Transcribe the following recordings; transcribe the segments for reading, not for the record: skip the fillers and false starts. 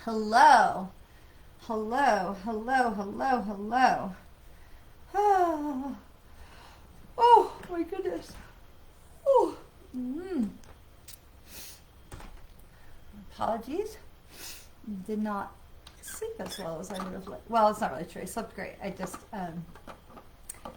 Hello. Hello, hello, hello, hello. Oh, oh my goodness. Oh. Apologies. Did not sleep as well as I would have liked. Well, it's not really true. I slept great. I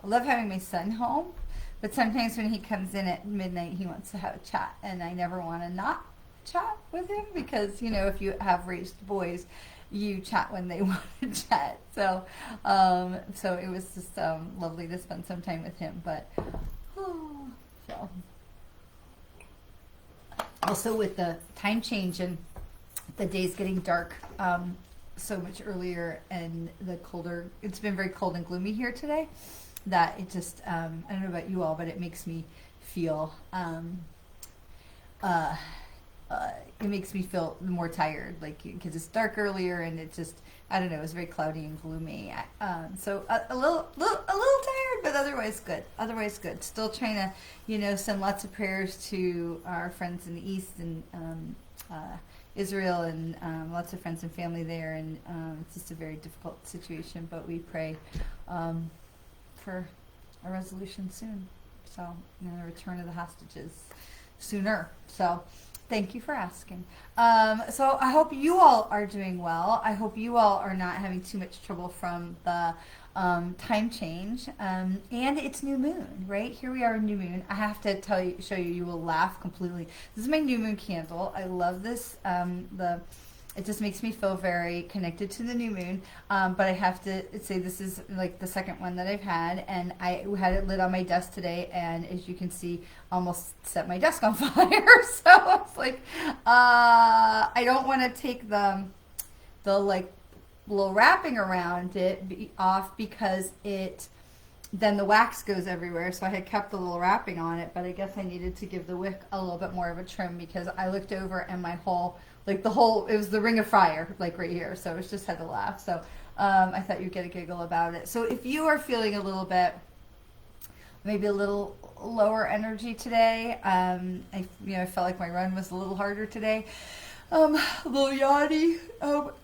love having my son home, but sometimes when he comes in at midnight, he wants to have a chat, and I never want to not chat with him because, if you have raised boys, you chat when they want to chat. So it was just lovely to spend some time with him. But so also with the time change and the days getting dark so much earlier and the colder, it's been very cold and gloomy here today. That it just I don't know about you all, but it makes me feel it makes me feel more tired, like because it's dark earlier and it just I don't know, it's very cloudy and gloomy. So a little tired, but otherwise good. Otherwise good. Still trying to send lots of prayers to our friends in the East and Israel and lots of friends and family there, and it's just a very difficult situation. But we pray for a resolution soon. So the return of the hostages sooner. So. Thank you for asking. So I hope you all are doing well. I hope you all are not having too much trouble from the time change. And it's new moon, right? Here we are in new moon. I have to show you, you will laugh completely. This is my new moon candle. I love this. It just makes me feel very connected to the new moon. But I have to say this is like the second one that I've had, and I had it lit on my desk today, and as you can see, almost set my desk on fire. So it's like, I don't want to take the like little wrapping around it off because then the wax goes everywhere. So I had kept the little wrapping on it, but I guess I needed to give the wick a little bit more of a trim because I looked over and my it was the ring of fire, like right here. So it just had to laugh. So I thought you'd get a giggle about it. So if you are feeling a little bit, maybe a little lower energy today, I felt like my run was a little harder today. A little yawny.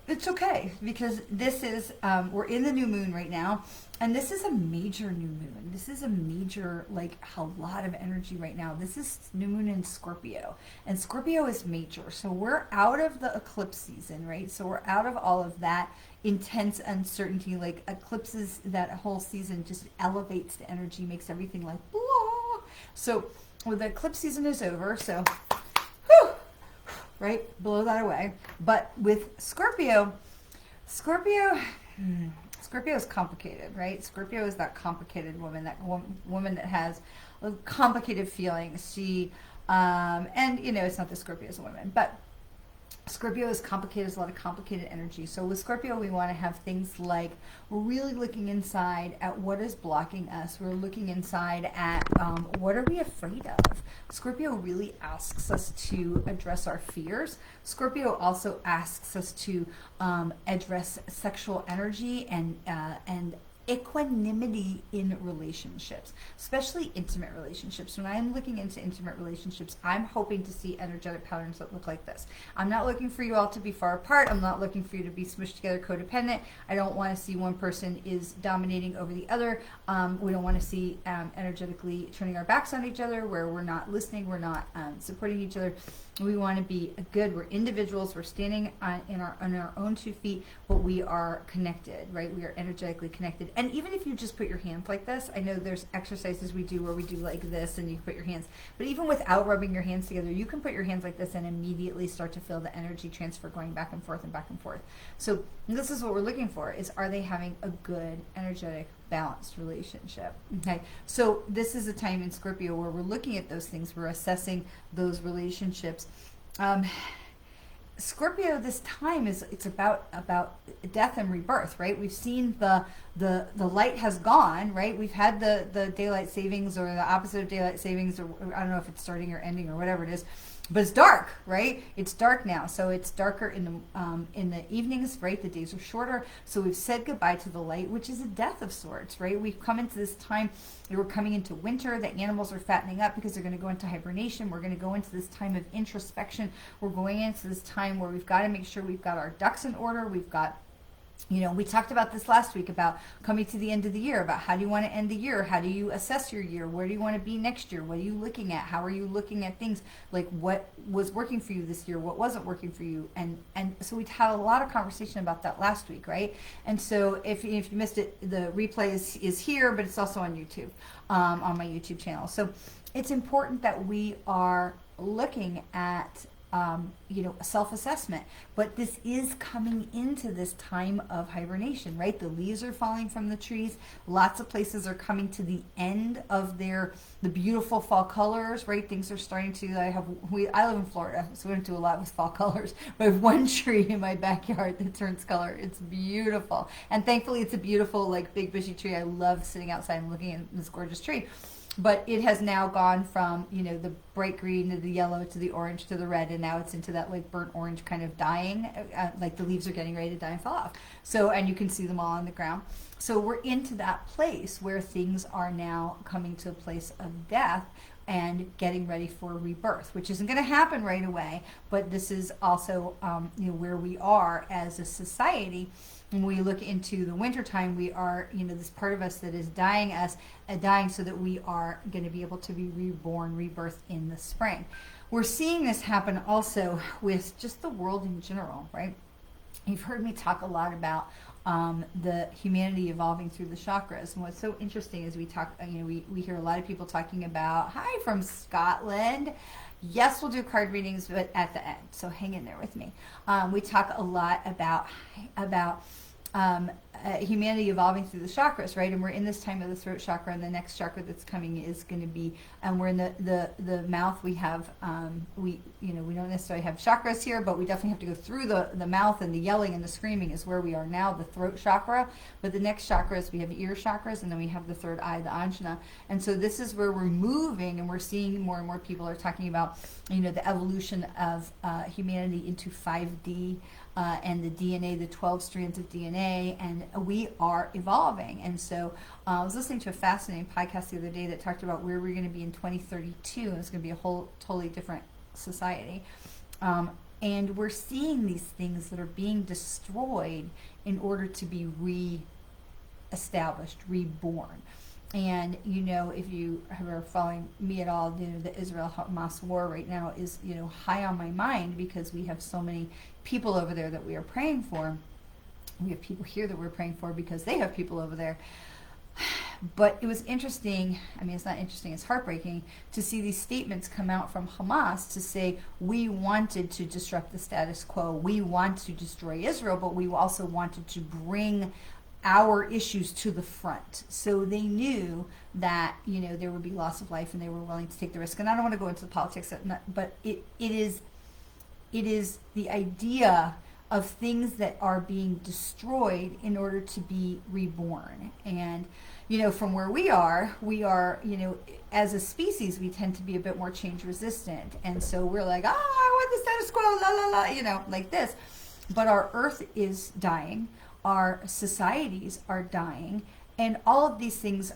It's okay because this is, we're in the new moon right now, and this is a major new moon. This is a major, a lot of energy right now. This is new moon in Scorpio, and Scorpio is major. So we're out of the eclipse season, right? So we're out of all of that intense uncertainty. Like eclipses, that whole season just elevates the energy, makes everything like blah. So the eclipse season is over, so right, blow that away. But with Scorpio is complicated, right? Scorpio is that complicated woman, that woman that has complicated feelings. She, and it's not that Scorpio is a woman, but Scorpio is complicated, there's a lot of complicated energy. So with Scorpio, we want to have things like we're really looking inside at what is blocking us. We're looking inside at what are we afraid of. Scorpio really asks us to address our fears. Scorpio also asks us to address sexual energy and equanimity in relationships, especially intimate relationships. When I'm looking into intimate relationships, I'm hoping to see energetic patterns that look like this. I'm not looking for you all to be far apart. I'm not looking for you to be smushed together codependent. I don't want to see one person is dominating over the other. We don't want to see energetically turning our backs on each other where we're not listening, we're not supporting each other. We want to be good. We're individuals. We're standing on our own 2 feet, but we are connected, right? We are energetically connected. And even if you just put your hands like this, I know there's exercises we do where we do like this and you put your hands, but even without rubbing your hands together, you can put your hands like this and immediately start to feel the energy transfer going back and forth and back and forth. So this is what we're looking for, is are they having a good, energetic, balanced relationship? Okay, so this is a time in Scorpio where we're looking at those things, we're assessing those relationships. Scorpio this time it's about death and rebirth, right? We've seen the light has gone, right? We've had the daylight savings or the opposite of daylight savings, or I don't know if it's starting or ending or whatever it is. but it's dark, right? It's dark now, so it's darker in the evenings, right? The days are shorter, so we've said goodbye to the light, which is a death of sorts, right? We've come into this time, we're coming into winter. The animals are fattening up because they're going to go into hibernation. We're going to go into this time of introspection. We're going into this time where we've got to make sure we've got our ducks in order. We've got, we talked about this last week about coming to the end of the year, about how do you want to end the year? How do you assess your year? Where do you want to be next year? What are you looking at? How are you looking at things? Like what was working for you this year? What wasn't working for you? And so we had a lot of conversation about that last week, right? And so if you missed it, the replay is here, but it's also on YouTube, on my YouTube channel. So it's important that we are looking at self-assessment. But this is coming into this time of hibernation, right? The leaves are falling from the trees. Lots of places are coming to the end of the beautiful fall colors, right? Things are starting to, I live in Florida, so we don't do a lot with fall colors. But I have one tree in my backyard that turns color. It's beautiful. And thankfully it's a beautiful, like, big bushy tree. I love sitting outside and looking at this gorgeous tree. But it has now gone from, the bright green to the yellow to the orange to the red, and now it's into that like burnt orange kind of dying, like the leaves are getting ready to die and fall off. So, and you can see them all on the ground. So we're into that place where things are now coming to a place of death and getting ready for rebirth, which isn't going to happen right away, but this is also where we are as a society. When we look into the wintertime, we are, this part of us that is dying so that we are going to be able to be reborn, rebirth in the spring. We're seeing this happen also with just the world in general, right? You've heard me talk a lot about the humanity evolving through the chakras. And what's so interesting is we talk, we hear a lot of people talking about, hi from Scotland. Yes, we'll do card readings, but at the end. So hang in there with me. We talk a lot about humanity evolving through the chakras, right? And we're in this time of the throat chakra, and the next chakra that's coming is going to be, and we're in the mouth. We have, we don't necessarily have chakras here, but we definitely have to go through the mouth, and the yelling and the screaming is where we are now, the throat chakra. But the next chakras, we have ear chakras, and then we have the third eye, the ajna. And so this is where we're moving, and we're seeing more and more people are talking about, the evolution of humanity into 5D, and the DNA, the 12 strands of DNA, and we are evolving. And so I was listening to a fascinating podcast the other day that talked about where we're going to be in 2032, and it's going to be a whole totally different society. And we're seeing these things that are being destroyed in order to be re-established, reborn. And, if you are following me at all, the Israel-Hamas war right now is, high on my mind because we have so many people over there that we are praying for. We have people here that we're praying for because they have people over there. But it was interesting, it's not interesting, it's heartbreaking to see these statements come out from Hamas to say, we wanted to disrupt the status quo, we want to destroy Israel, but we also wanted to bring our issues to the front. So they knew that, there would be loss of life, and they were willing to take the risk. And I don't want to go into the politics, but it is the idea of things that are being destroyed in order to be reborn. And, from where we are, as a species, we tend to be a bit more change resistant. And so we're like, I want the status quo, la, la, la, like this. But our earth is dying. Our societies are dying, and all of these things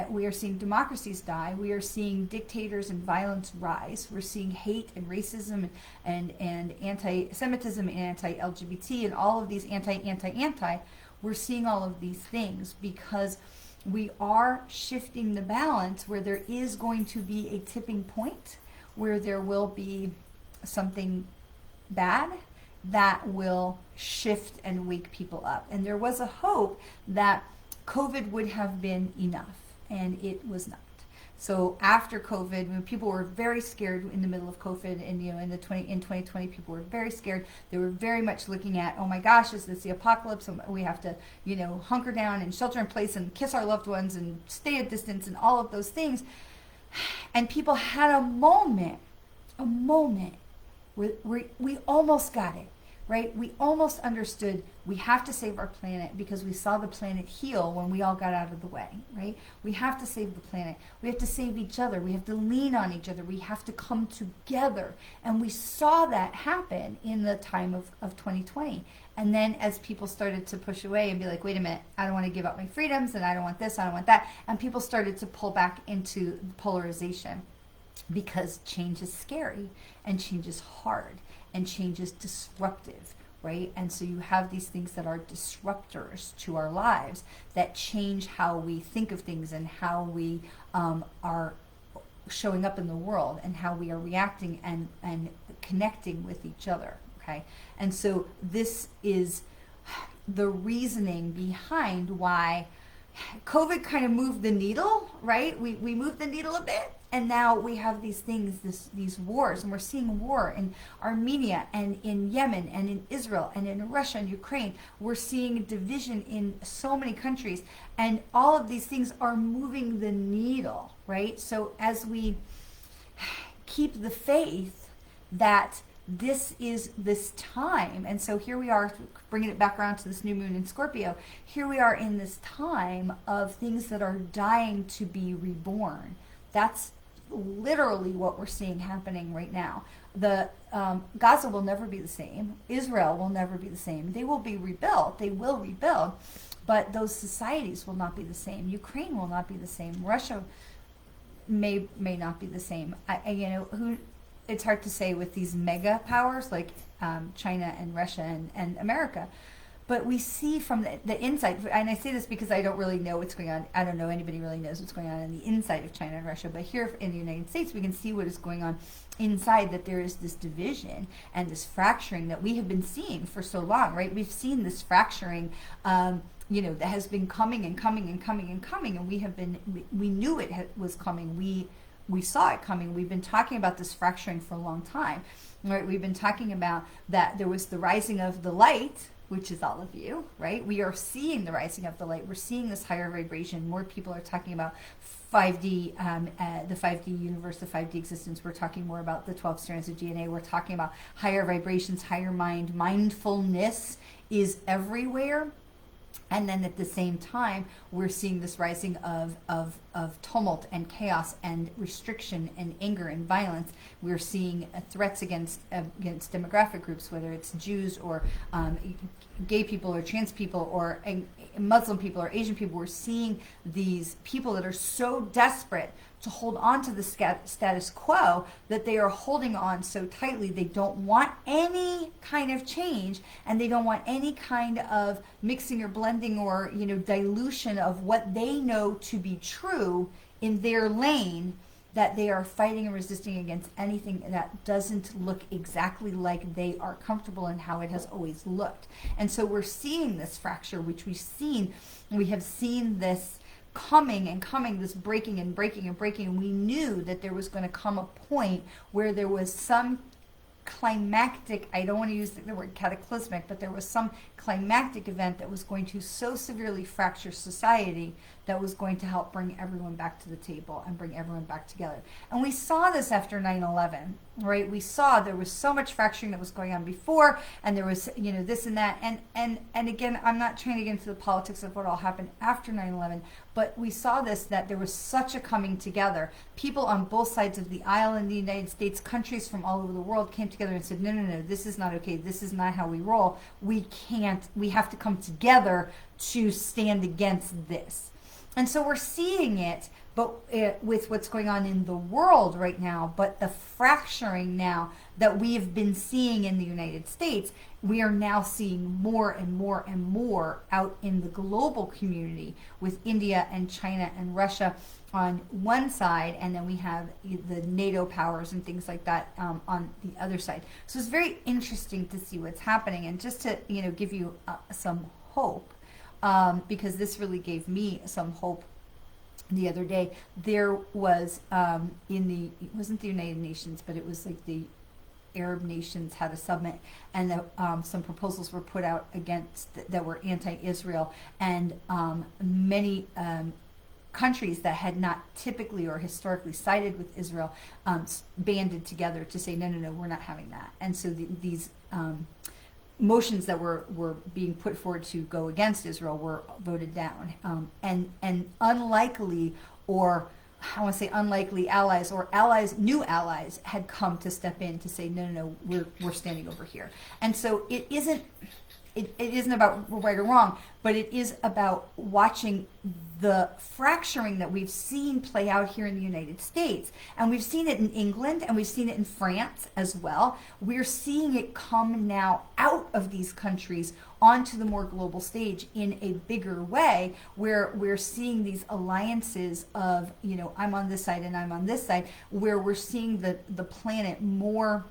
we are seeing democracies die. We are seeing dictators and violence rise. We're seeing hate and racism and anti-Semitism and anti-LGBT and all of these anti. We're seeing all of these things because we are shifting the balance where there is going to be a tipping point where there will be something bad that will shift and wake people up. And there was a hope that COVID would have been enough, and it was not. So after COVID, when people were very scared in the middle of COVID, and in 2020, people were very scared. They were very much looking at, oh my gosh, is this the apocalypse? We have to, hunker down and shelter in place and kiss our loved ones and stay at distance and all of those things. And people had a moment where we almost got it. right? We almost understood we have to save our planet because we saw the planet heal when we all got out of the way, right? We have to save the planet. We have to save each other. We have to lean on each other. We have to come together. And we saw that happen in the time of 2020. And then as people started to push away and be like, wait a minute, I don't want to give up my freedoms, and I don't want this, I don't want that. And people started to pull back into polarization because change is scary and change is hard and change is disruptive, right? And so you have these things that are disruptors to our lives that change how we think of things and how we are showing up in the world and how we are reacting and connecting with each other. Okay, and so this is the reasoning behind why COVID kind of moved the needle, right? We moved the needle a bit, and now we have these things, these wars, and we're seeing war in Armenia and in Yemen and in Israel and in Russia and Ukraine. We're seeing division in so many countries, and all of these things are moving the needle, right? So as we keep the faith that this is this time, and so here we are bringing it back around to this new moon in Scorpio. Here we are in this time of things that are dying to be reborn. That's literally what we're seeing happening right now. The Gaza will never be the same. Israel will never be the same. They will be rebuilt. They will rebuild, but those societies will not be the same. Ukraine will not be the same. Russia may not be the same. It's hard to say with these mega powers like China and Russia and America. But we see from the inside, and I say this because I don't really know what's going on. I don't know anybody really knows what's going on in the inside of China and Russia. But here in the United States, we can see what is going on inside, that there is this division and this fracturing that we have been seeing for so long, right? We've seen this fracturing, that has been coming and coming and coming and coming. And we knew it was coming. We saw it coming. We've been talking about this fracturing for a long time, right? We've been talking about that there was the rising of the light, which is all of you, right? We are seeing the rising of the light. We're seeing this higher vibration. More people are talking about 5D, the 5D universe, the 5D existence. We're talking more about the 12 strands of DNA. We're talking about higher vibrations, higher mind. Mindfulness is everywhere. And then at the same time, we're seeing this rising of tumult and chaos and restriction and anger and violence. We're seeing threats against demographic groups, whether it's Jews or gay people or trans people or Muslim people or Asian people. We're seeing these people that are so desperate to hold on to the status quo that they are holding on so tightly. They don't want any kind of change, and they don't want any kind of mixing or blending or dilution of what they know to be true in their lane, that they are fighting and resisting against anything that doesn't look exactly like they are comfortable in how it has always looked. And so we're seeing this fracture, which we have seen this coming and coming, this breaking and breaking and breaking. And we knew that there was going to come a point where there was some climactic, I don't want to use the word cataclysmic, but there was some climactic event that was going to so severely fracture society that was going to help bring everyone back to the table and bring everyone back together. And we saw this after 9/11, right? We saw there was so much fracturing that was going on before, and there was, this and that. And again, I'm not trying to get into the politics of what all happened after 9/11, but we saw that there was such a coming together. People on both sides of the aisle in the United States, countries from all over the world came together and said, no, this is not okay. This is not how we roll. We have to come together to stand against this. And so we're seeing it, but with what's going on in the world right now, but the fracturing now that we have been seeing in the United States, we are now seeing more and more and more out in the global community with India and China and Russia on one side, and then we have the NATO powers and things like that on the other side. So it's very interesting to see what's happening, and just to give you some hope. Because this really gave me some hope the other day. There was it wasn't the United Nations, but it was like the Arab nations had a summit, and some proposals were put out that were anti-Israel, and many countries that had not typically or historically sided with Israel banded together to say, no, we're not having that. And so these motions that were being put forward to go against Israel were voted down, and unlikely, or I want to say unlikely allies, or allies, new allies, had come to step in to say no, no, no, we're standing over here. And so it isn't about right or wrong, but it is about watching the fracturing that we've seen play out here in the United States. And we've seen it in England, and we've seen it in France as well. We're seeing it come now out of these countries onto the more global stage in a bigger way, where we're seeing these alliances of, I'm on this side and I'm on this side, where we're seeing the planet more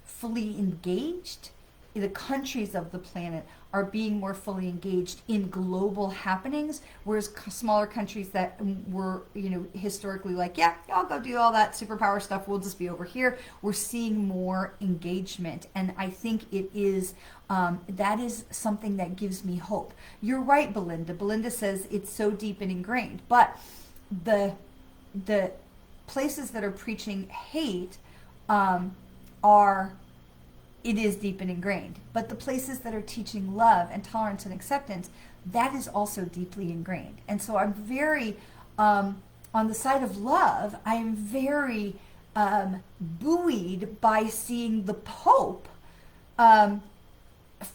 fully engaged. The countries of the planet are being more fully engaged in global happenings, whereas smaller countries that were, historically like, yeah, I'll go do all that superpower stuff, we'll just be over here. We're seeing more engagement, and I think it is that is something that gives me hope. You're right, Belinda. Belinda says it's so deep and ingrained, but the places that are preaching hate it is deep and ingrained. But the places that are teaching love and tolerance and acceptance, that is also deeply ingrained. And so I'm very, on the side of love, I am very buoyed by seeing the Pope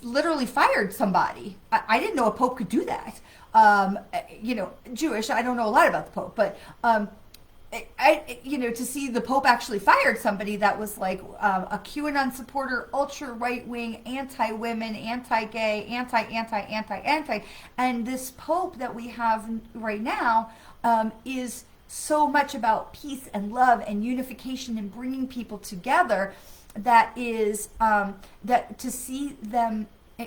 literally fired somebody. I didn't know a Pope could do that. Jewish, I don't know a lot about the Pope, but to see the Pope actually fired somebody that was like a QAnon supporter, ultra right-wing, anti-women, anti-gay, anti, and this Pope that we have right now is so much about peace and love and unification and bringing people together, that is that to see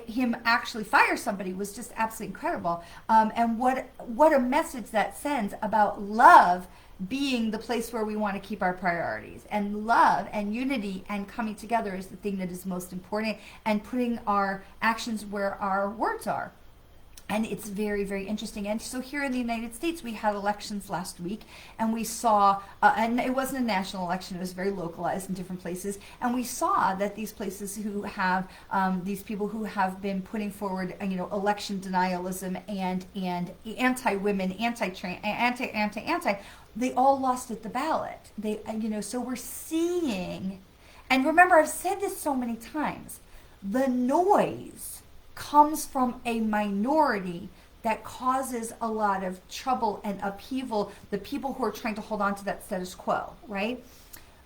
him actually fire somebody was just absolutely incredible. And what a message that sends about love being the place where we want to keep our priorities, and love and unity and coming together is the thing that is most important, and putting our actions where our words are. And it's very, very interesting. And so here in the United States, we had elections last week, and we saw, and it wasn't a national election, it was very localized in different places. And we saw that these places who have, these people who have been putting forward, election denialism and anti-women, anti-trans, anti, they all lost at the ballot. So we're seeing, and remember, I've said this so many times, the noise comes from a minority that causes a lot of trouble and upheaval, the people who are trying to hold on to that status quo, right?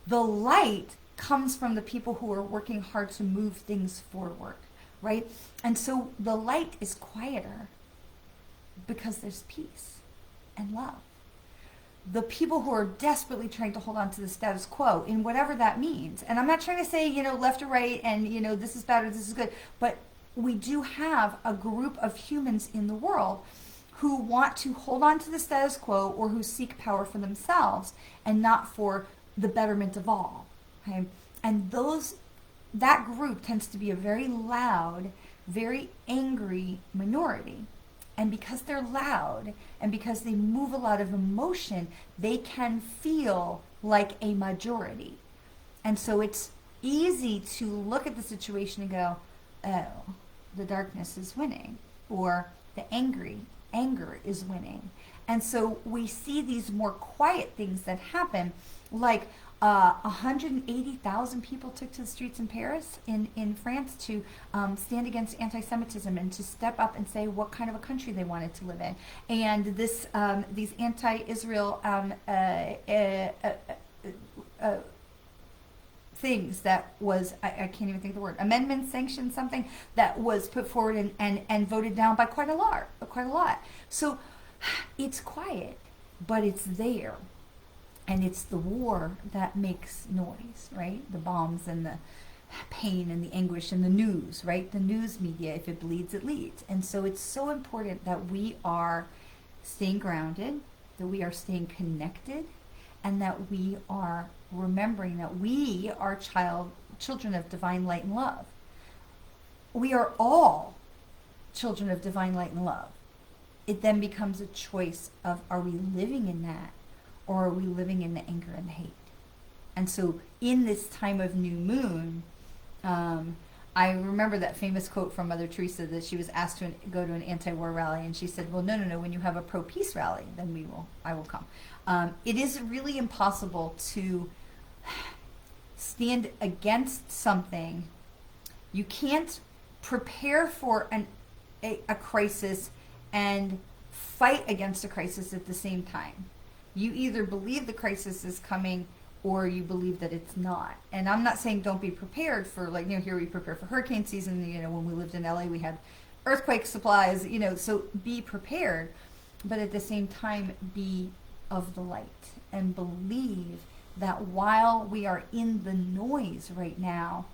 The light comes from the people who are working hard to move things forward, right? And so the light is quieter because there's peace and love. The people who are desperately trying to hold on to the status quo, in whatever that means, and I'm not trying to say, left or right, and, this is bad or this is good, but we do have a group of humans in the world who want to hold on to the status quo, or who seek power for themselves and not for the betterment of all. Okay? And that group tends to be a very loud, very angry minority. And because they're loud and because they move a lot of emotion, they can feel like a majority. And so it's easy to look at the situation and go, oh, the darkness is winning, or the anger is winning. And so we see these more quiet things that happen, like 180,000 people took to the streets in Paris, in France, to stand against anti-Semitism and to step up and say what kind of a country they wanted to live in. And these anti-Israel things that was, I can't even think of the word, amendment, sanction, something that was put forward and voted down by quite a lot. So it's quiet, but it's there. And it's the war that makes noise, right? The bombs and the pain and the anguish and the news, right? The news media, if it bleeds, it leads. And so it's so important that we are staying grounded, that we are staying connected, and that we are remembering that we are children of divine light and love. We are all children of divine light and love. It then becomes a choice of, are we living in that, or are we living in the anger and the hate? And so in this time of new moon, I remember that famous quote from Mother Teresa that she was asked to go to an anti-war rally, and she said, "Well, no. When you have a pro-peace rally, then I will come." It is really impossible to stand against something. You can't prepare for a crisis and fight against a crisis at the same time. You either believe the crisis is coming or you believe that it's not. And I'm not saying don't be prepared for, like, here we prepare for hurricane season. When we lived in LA, we had earthquake supplies, so be prepared. But at the same time, be of the light and believe that while we are in the noise right now,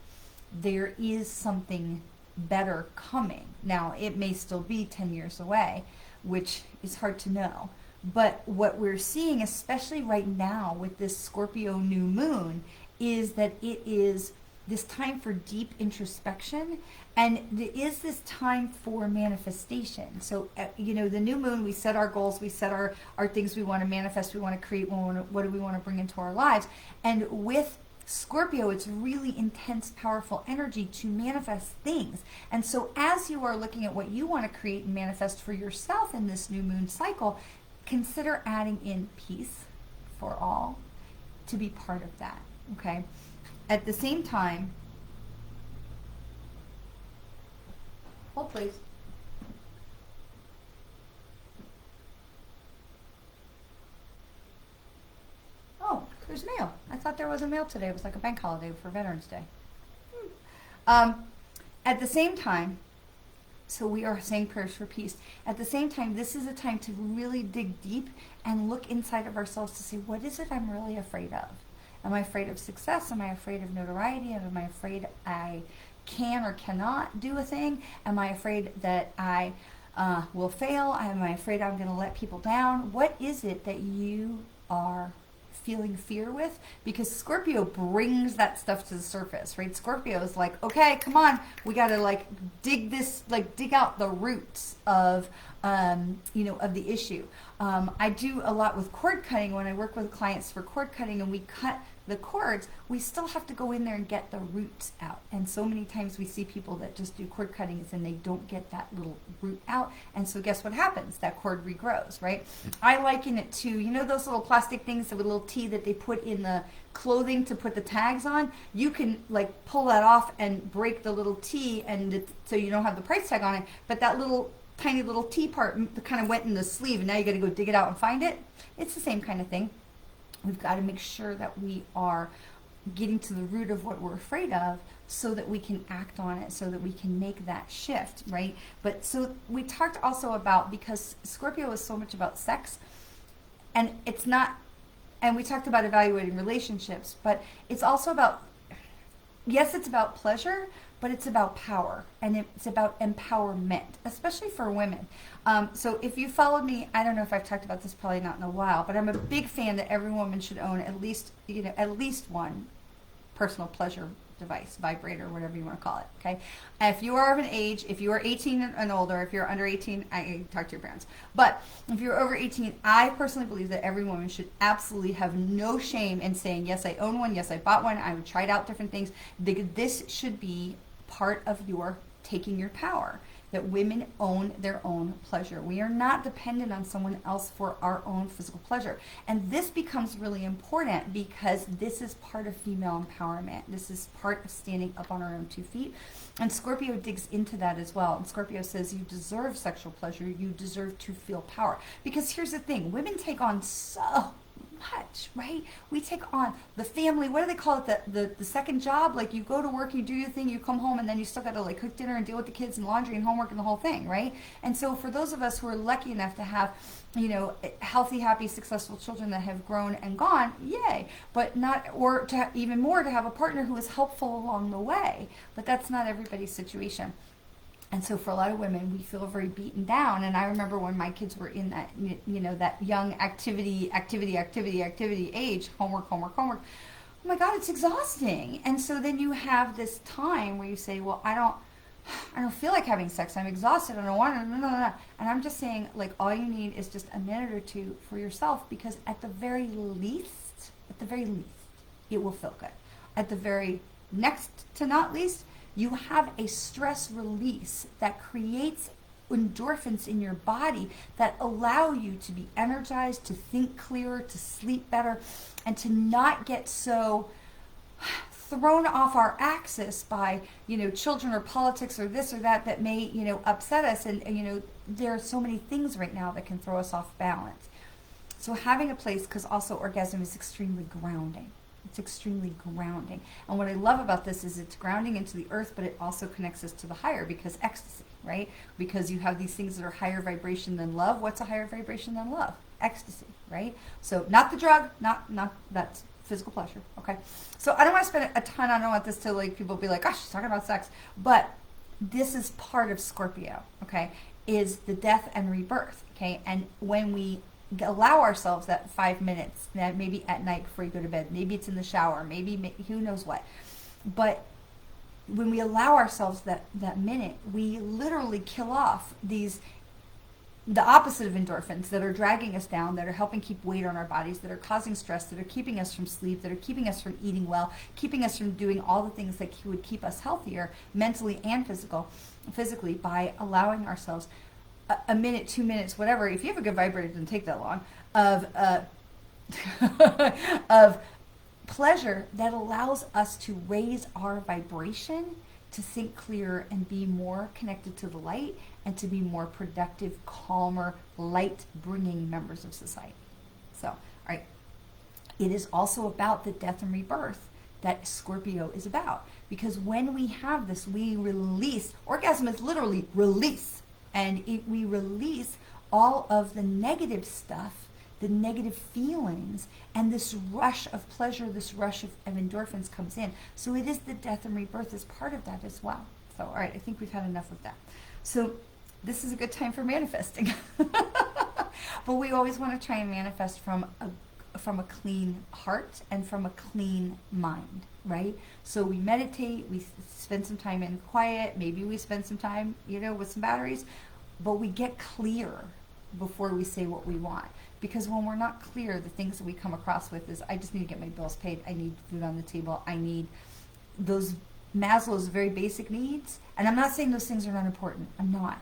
there is something better coming. Now, it may still be 10 years away, which is hard to know. But what we're seeing, especially right now with this Scorpio new moon, is that it is this time for deep introspection, and it is this time for manifestation. So, the new moon, we set our goals, we set our things we want to manifest, we want to create, what do we want to bring into our lives. And with Scorpio, it's really intense, powerful energy to manifest things. And so as you are looking at what you want to create and manifest for yourself in this new moon cycle, consider adding in peace for all to be part of that, okay? At the same time, hold please. Oh, there's mail. I thought there was a mail today. It was like a bank holiday for Veterans Day. At the same time, so we are saying prayers for peace. At the same time, this is a time to really dig deep and look inside of ourselves to see, what is it I'm really afraid of? Am I afraid of success? Am I afraid of notoriety? Am I afraid I can or cannot do a thing? Am I afraid that I will fail? Am I afraid I'm going to let people down? What is it that you are feeling fear with? Because Scorpio brings that stuff to the surface, right? Scorpio is like, okay, come on, we got to dig out the roots of of the issue. I do a lot with cord cutting. When I work with clients for cord cutting and we cut the cords, we still have to go in there and get the roots out. And so many times we see people that just do cord cuttings and they don't get that little root out. And so guess what happens? That cord regrows, right? I liken it to, those little plastic things with a little T that they put in the clothing to put the tags on. You can pull that off and break the little T, and so you don't have the price tag on it. But that little tiny little T part kind of went in the sleeve, and now you got to go dig it out and find it. It's the same kind of thing. We've got to make sure that we are getting to the root of what we're afraid of so that we can act on it, so that we can make that shift, right? But so we talked also about, because Scorpio is so much about sex, and it's not, and we talked about evaluating relationships, but it's also about, yes, it's about pleasure, but it's about power, and it's about empowerment, especially for women. So if you followed me, I don't know if I've talked about this, probably not in a while, but I'm a big fan that every woman should own at least one personal pleasure device, vibrator, whatever you want to call it, okay? If you are of an age, if you are 18 and older, if you're under 18, I talk to your parents. But if you're over 18, I personally believe that every woman should absolutely have no shame in saying, yes, I own one, yes, I bought one, I would try out different things. This should be part of your taking your power, that women own their own pleasure. We are not dependent on someone else for our own physical pleasure. And this becomes really important because this is part of female empowerment. This is part of standing up on our own 2 feet. And Scorpio digs into that as well. And Scorpio says you deserve sexual pleasure. You deserve to feel power. Because here's the thing. Women take on so much, right? We take on the family, what do they call it, the second job? Like, you go to work, you do your thing, you come home, and then you still got to cook dinner and deal with the kids and laundry and homework and the whole thing, right? And so for those of us who are lucky enough to have healthy, happy, successful children that have grown and gone, yay. But not, or to even more, to have a partner who is helpful along the way. But that's not everybody's situation. And so for a lot of women, we feel very beaten down. And I remember when my kids were in that, that young activity age, homework. Oh my God, it's exhausting. And so then you have this time where you say, well, I don't feel like having sex. I'm exhausted. I don't want to. No. And I'm just saying, all you need is just a minute or two for yourself, because at the very least, it will feel good. At the very next to not least, you have a stress release that creates endorphins in your body that allow you to be energized, to think clearer, to sleep better, and to not get so thrown off our axis by, children or politics or this or that that may, upset us. And there are so many things right now that can throw us off balance. So having a place, because also orgasm is extremely grounding. It's extremely grounding. And what I love about this is it's grounding into the earth, but it also connects us to the higher, because ecstasy, right? Because you have these things that are higher vibration than love. What's a higher vibration than love? Ecstasy, right? So not the drug, not that's physical pleasure, okay? So I don't want to spend a ton, I don't want this to people be like, gosh, she's talking about sex. But this is part of Scorpio, okay? Is the death and rebirth, okay? And when we allow ourselves that 5 minutes, that maybe at night before you go to bed, maybe it's in the shower, maybe who knows what, but when we allow ourselves that minute, we literally kill off the opposite of endorphins that are dragging us down, that are helping keep weight on our bodies, that are causing stress, that are keeping us from sleep, that are keeping us from eating well, keeping us from doing all the things that would keep us healthier mentally and physically, by allowing ourselves a minute, 2 minutes, whatever. If you have a good vibrator, it doesn't take that long, of pleasure that allows us to raise our vibration, to think clearer and be more connected to the light, and to be more productive, calmer, light-bringing members of society. So, all right. It is also about the death and rebirth that Scorpio is about. Because when we have this, we release. Orgasm is literally release. And we release all of the negative stuff, the negative feelings, and this rush of pleasure, this rush of endorphins comes in. So it is the death and rebirth as part of that as well. So, all right, I think we've had enough of that. So this is a good time for manifesting. But we always want to try and manifest from a clean heart and from a clean mind, right? So we meditate, we spend some time in quiet, maybe we spend some time, with some batteries, but we get clear before we say what we want. Because when we're not clear, the things that we come across with is, I just need to get my bills paid, I need food on the table, I need those Maslow's very basic needs. And I'm not saying those things are not important, I'm not.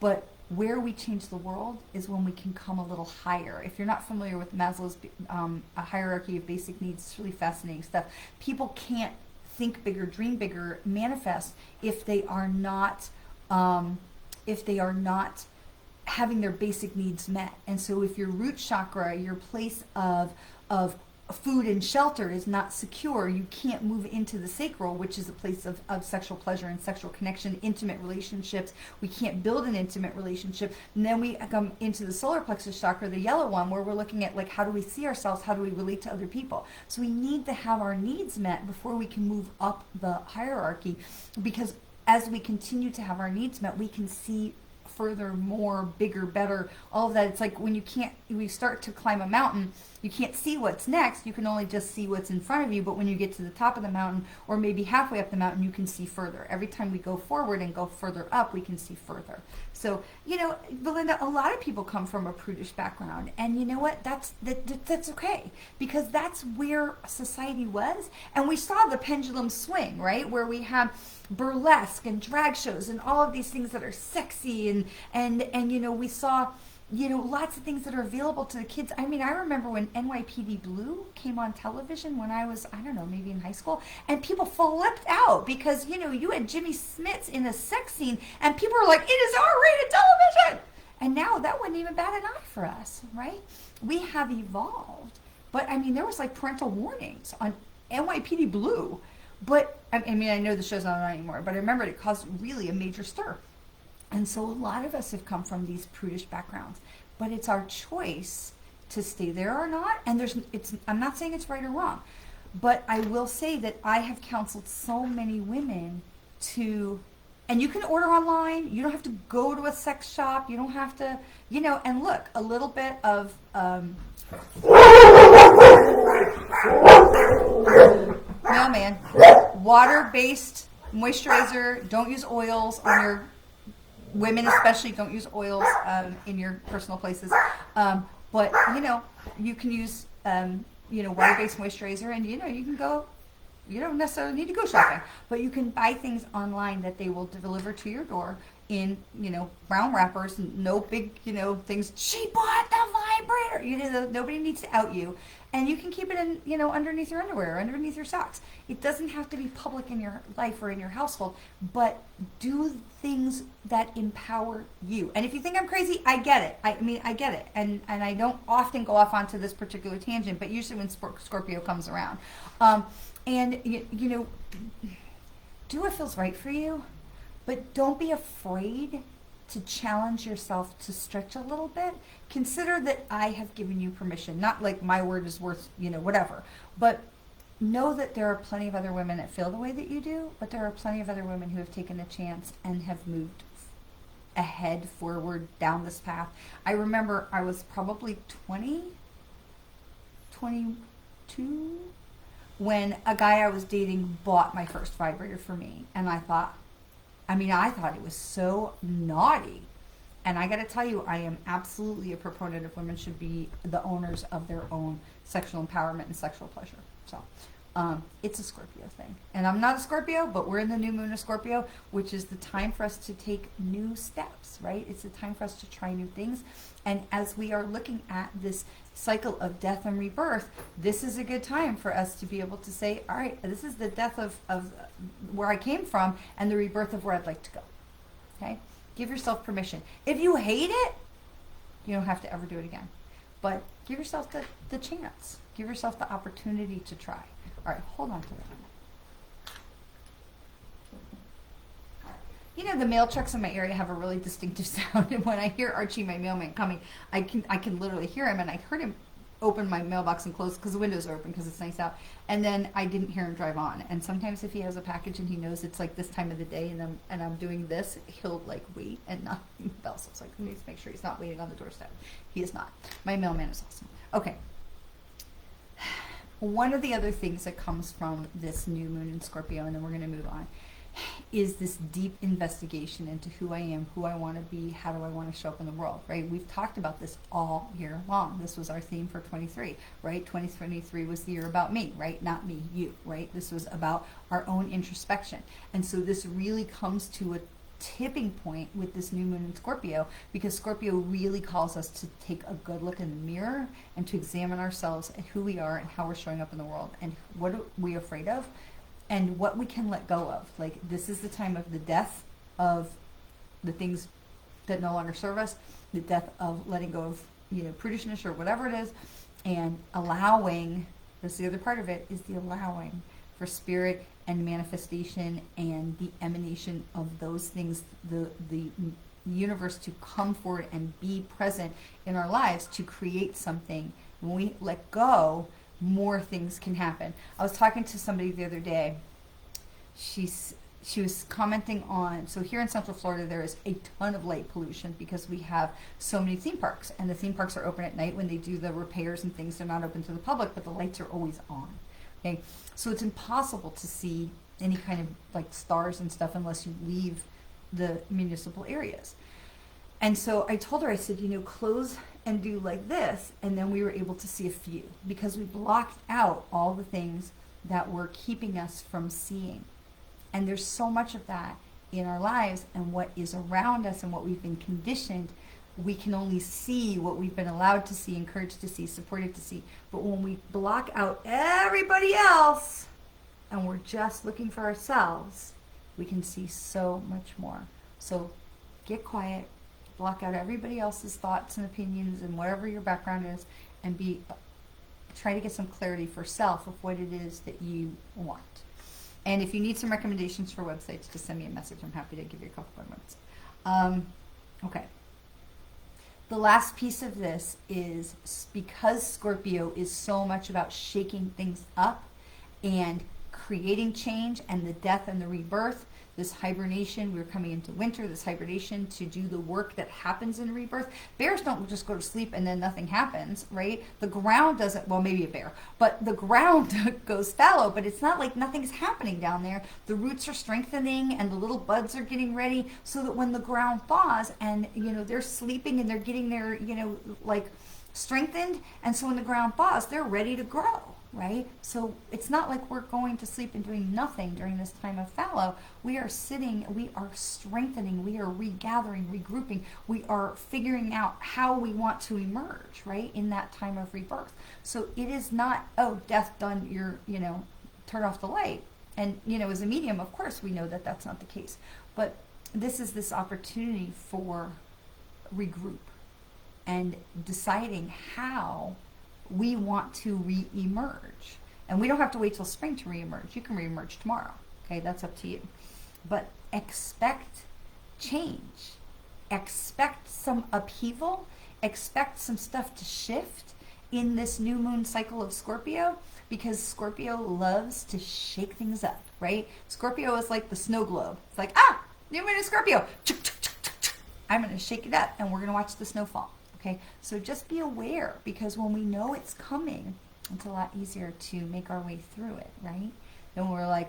But where we change the world is when we can come a little higher. If you're not familiar with Maslow's a hierarchy of basic needs, it's really fascinating stuff. People can't think bigger, dream bigger, manifest if they are not having their basic needs met. And so if your root chakra, your place of food and shelter is not secure, you can't move into the sacral, which is a place of sexual pleasure and sexual connection, intimate relationships. We can't build an intimate relationship. And then we come into the solar plexus chakra, the yellow one, where we're looking at how do we see ourselves, how do we relate to other people. So we need to have our needs met before we can move up the hierarchy, because as we continue to have our needs met, we can see further, more, bigger, better, all of that. It's like when we start to climb a mountain, you can't see what's next, you can only just see what's in front of you, but when you get to the top of the mountain, or maybe halfway up the mountain, you can see further. Every time we go forward and go further up, we can see further. So, Belinda, a lot of people come from a prudish background, and you know what, that's okay, because that's where society was, and we saw the pendulum swing, right, where we have burlesque and drag shows and all of these things that are sexy, and we saw lots of things that are available to the kids. I mean, I remember when NYPD Blue came on television when I was, maybe in high school, and people flipped out because, you had Jimmy Smits in a sex scene, and people were like, it is R-rated television! And now that wouldn't even bat an eye for us, right? We have evolved. But, there was parental warnings on NYPD Blue. But, I know the show's not on anymore, but I remember it caused really a major stir. And so a lot of us have come from these prudish backgrounds, but it's our choice to stay there or not. And I'm not saying it's right or wrong, but I will say that I have counseled so many women and you can order online. You don't have to go to a sex shop. You don't have to, and look, a little bit of, mailman, water-based moisturizer. Don't use oils on your women, especially. Don't use oils in your personal places. But you can use water-based moisturizer, and you can go You don't necessarily need to go shopping, but you can buy things online that they will deliver to your door in, brown wrappers, no big, things. She bought the vibrator. Nobody needs to out you. And you can keep it in, underneath your underwear, or underneath your socks. It doesn't have to be public in your life or in your household, but do things that empower you. And if you think I'm crazy, I get it. I get it. And I don't often go off onto this particular tangent, but usually when Scorpio comes around. And, do what feels right for you, but don't be afraid to challenge yourself to stretch a little bit. Consider that I have given you permission. Not like my word is worth, whatever. But know that there are plenty of other women that feel the way that you do, but there are plenty of other women who have taken a chance and have moved ahead, forward, down this path. I remember I was probably 22, when a guy I was dating bought my first vibrator for me. And I thought it was so naughty. And I got to tell you, I am absolutely a proponent of women should be the owners of their own sexual empowerment and sexual pleasure. So it's a Scorpio thing. And I'm not a Scorpio, but we're in the new moon of Scorpio, which is the time for us to take new steps, right? It's the time for us to try new things. And as we are looking at this cycle of death and rebirth, this is a good time for us to be able to say, all right, this is the death of where I came from and the rebirth of where I'd like to go. Okay? Give yourself permission. If you hate it, you don't have to ever do it again. But give yourself the chance. Give yourself the opportunity to try. All right, hold on to that. The mail trucks in my area have a really distinctive sound, and when I hear Archie, my mailman, coming, I can literally hear him, and I heard him open my mailbox and close because the windows are open because it's nice out, and then I didn't hear him drive on. And sometimes if he has a package and he knows it's like this time of the day and I'm doing this, he'll like wait and not ring the bell. So it's like, let me just make sure he's not waiting on the doorstep. He is not. My mailman is awesome. Okay. One of the other things that comes from this new moon in Scorpio, and then we're going to move on, is this deep investigation into who I am, who I want to be, how do I want to show up in the world, right? We've talked about this all year long. This was our theme for 23, right? 2023 was the year about me, right? Not me, you, right? This was about our own introspection. And so this really comes to a tipping point with this new moon in Scorpio, because Scorpio really calls us to take a good look in the mirror and to examine ourselves and who we are and how we're showing up in the world and what are we afraid of and what we can let go of. Like, this is the time of the death of the things that no longer serve us, the death of letting go of, prudishness or whatever it is, and allowing, that's the other part of it, is the allowing for spirit and manifestation and the emanation of those things, the universe to come forward and be present in our lives to create something. When we let go, more things can happen. I was talking to somebody the other day. She was commenting on, so here in Central Florida there is a ton of light pollution because we have so many theme parks, and the theme parks are open at night. When they do the repairs and things, they're not open to the public, but the lights are always on. Okay, so it's impossible to see any kind of like stars and stuff unless you leave the municipal areas. And so I told her, I said, close and do like this, and then we were able to see a few because we blocked out all the things that were keeping us from seeing. And there's so much of that in our lives and what is around us and what we've been conditioned. We can only see what we've been allowed to see, encouraged to see, supported to see. But when we block out everybody else and we're just looking for ourselves, we can see so much more. So get quiet, block out everybody else's thoughts and opinions and whatever your background is, and try to get some clarity for self of what it is that you want. And if you need some recommendations for websites, just send me a message. I'm happy to give you a couple more minutes. Okay. The last piece of this is because Scorpio is so much about shaking things up and creating change and the death and the rebirth, this hibernation, we're coming into winter, this hibernation to do the work that happens in rebirth. Bears don't just go to sleep and then nothing happens, right? The ground doesn't, well, maybe a bear, but the ground goes fallow, but it's not like nothing's happening down there. The roots are strengthening and the little buds are getting ready so that when the ground thaws and, they're sleeping and they're getting their, strengthened. And so when the ground thaws, they're ready to grow. right? So it's not like we're going to sleep and doing nothing during this time of fallow. We are sitting, we are strengthening, we are regathering, regrouping, we are figuring out how we want to emerge, right, in that time of rebirth. So it is not, oh, death done, you're, turn off the light. And, as a medium, of course, we know that that's not the case. But this is this opportunity for regroup and deciding how we want to re-emerge. And we don't have to wait till spring to re-emerge. You can re-emerge tomorrow. Okay, that's up to you. But expect change. Expect some upheaval. Expect some stuff to shift in this new moon cycle of Scorpio, because Scorpio loves to shake things up, right? Scorpio is like the snow globe. It's like, new moon in Scorpio. I'm going to shake it up and we're going to watch the snow fall. Okay, so just be aware, because when we know it's coming, it's a lot easier to make our way through it, right? And we're like,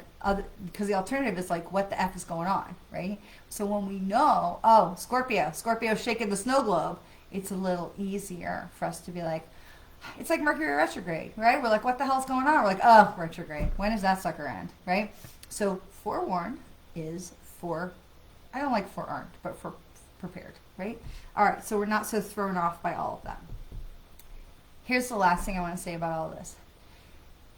because the alternative is like, what the F is going on, right? So when we know, oh, Scorpio shaking the snow globe, it's a little easier for us to be like, it's like Mercury retrograde, right? We're like, what the hell's going on? We're like, oh, retrograde. When does that sucker end, right? So forewarned is I don't like forearmed, but for prepared, right? All right, so we're not so thrown off by all of that. Here's the last thing I want to say about all this.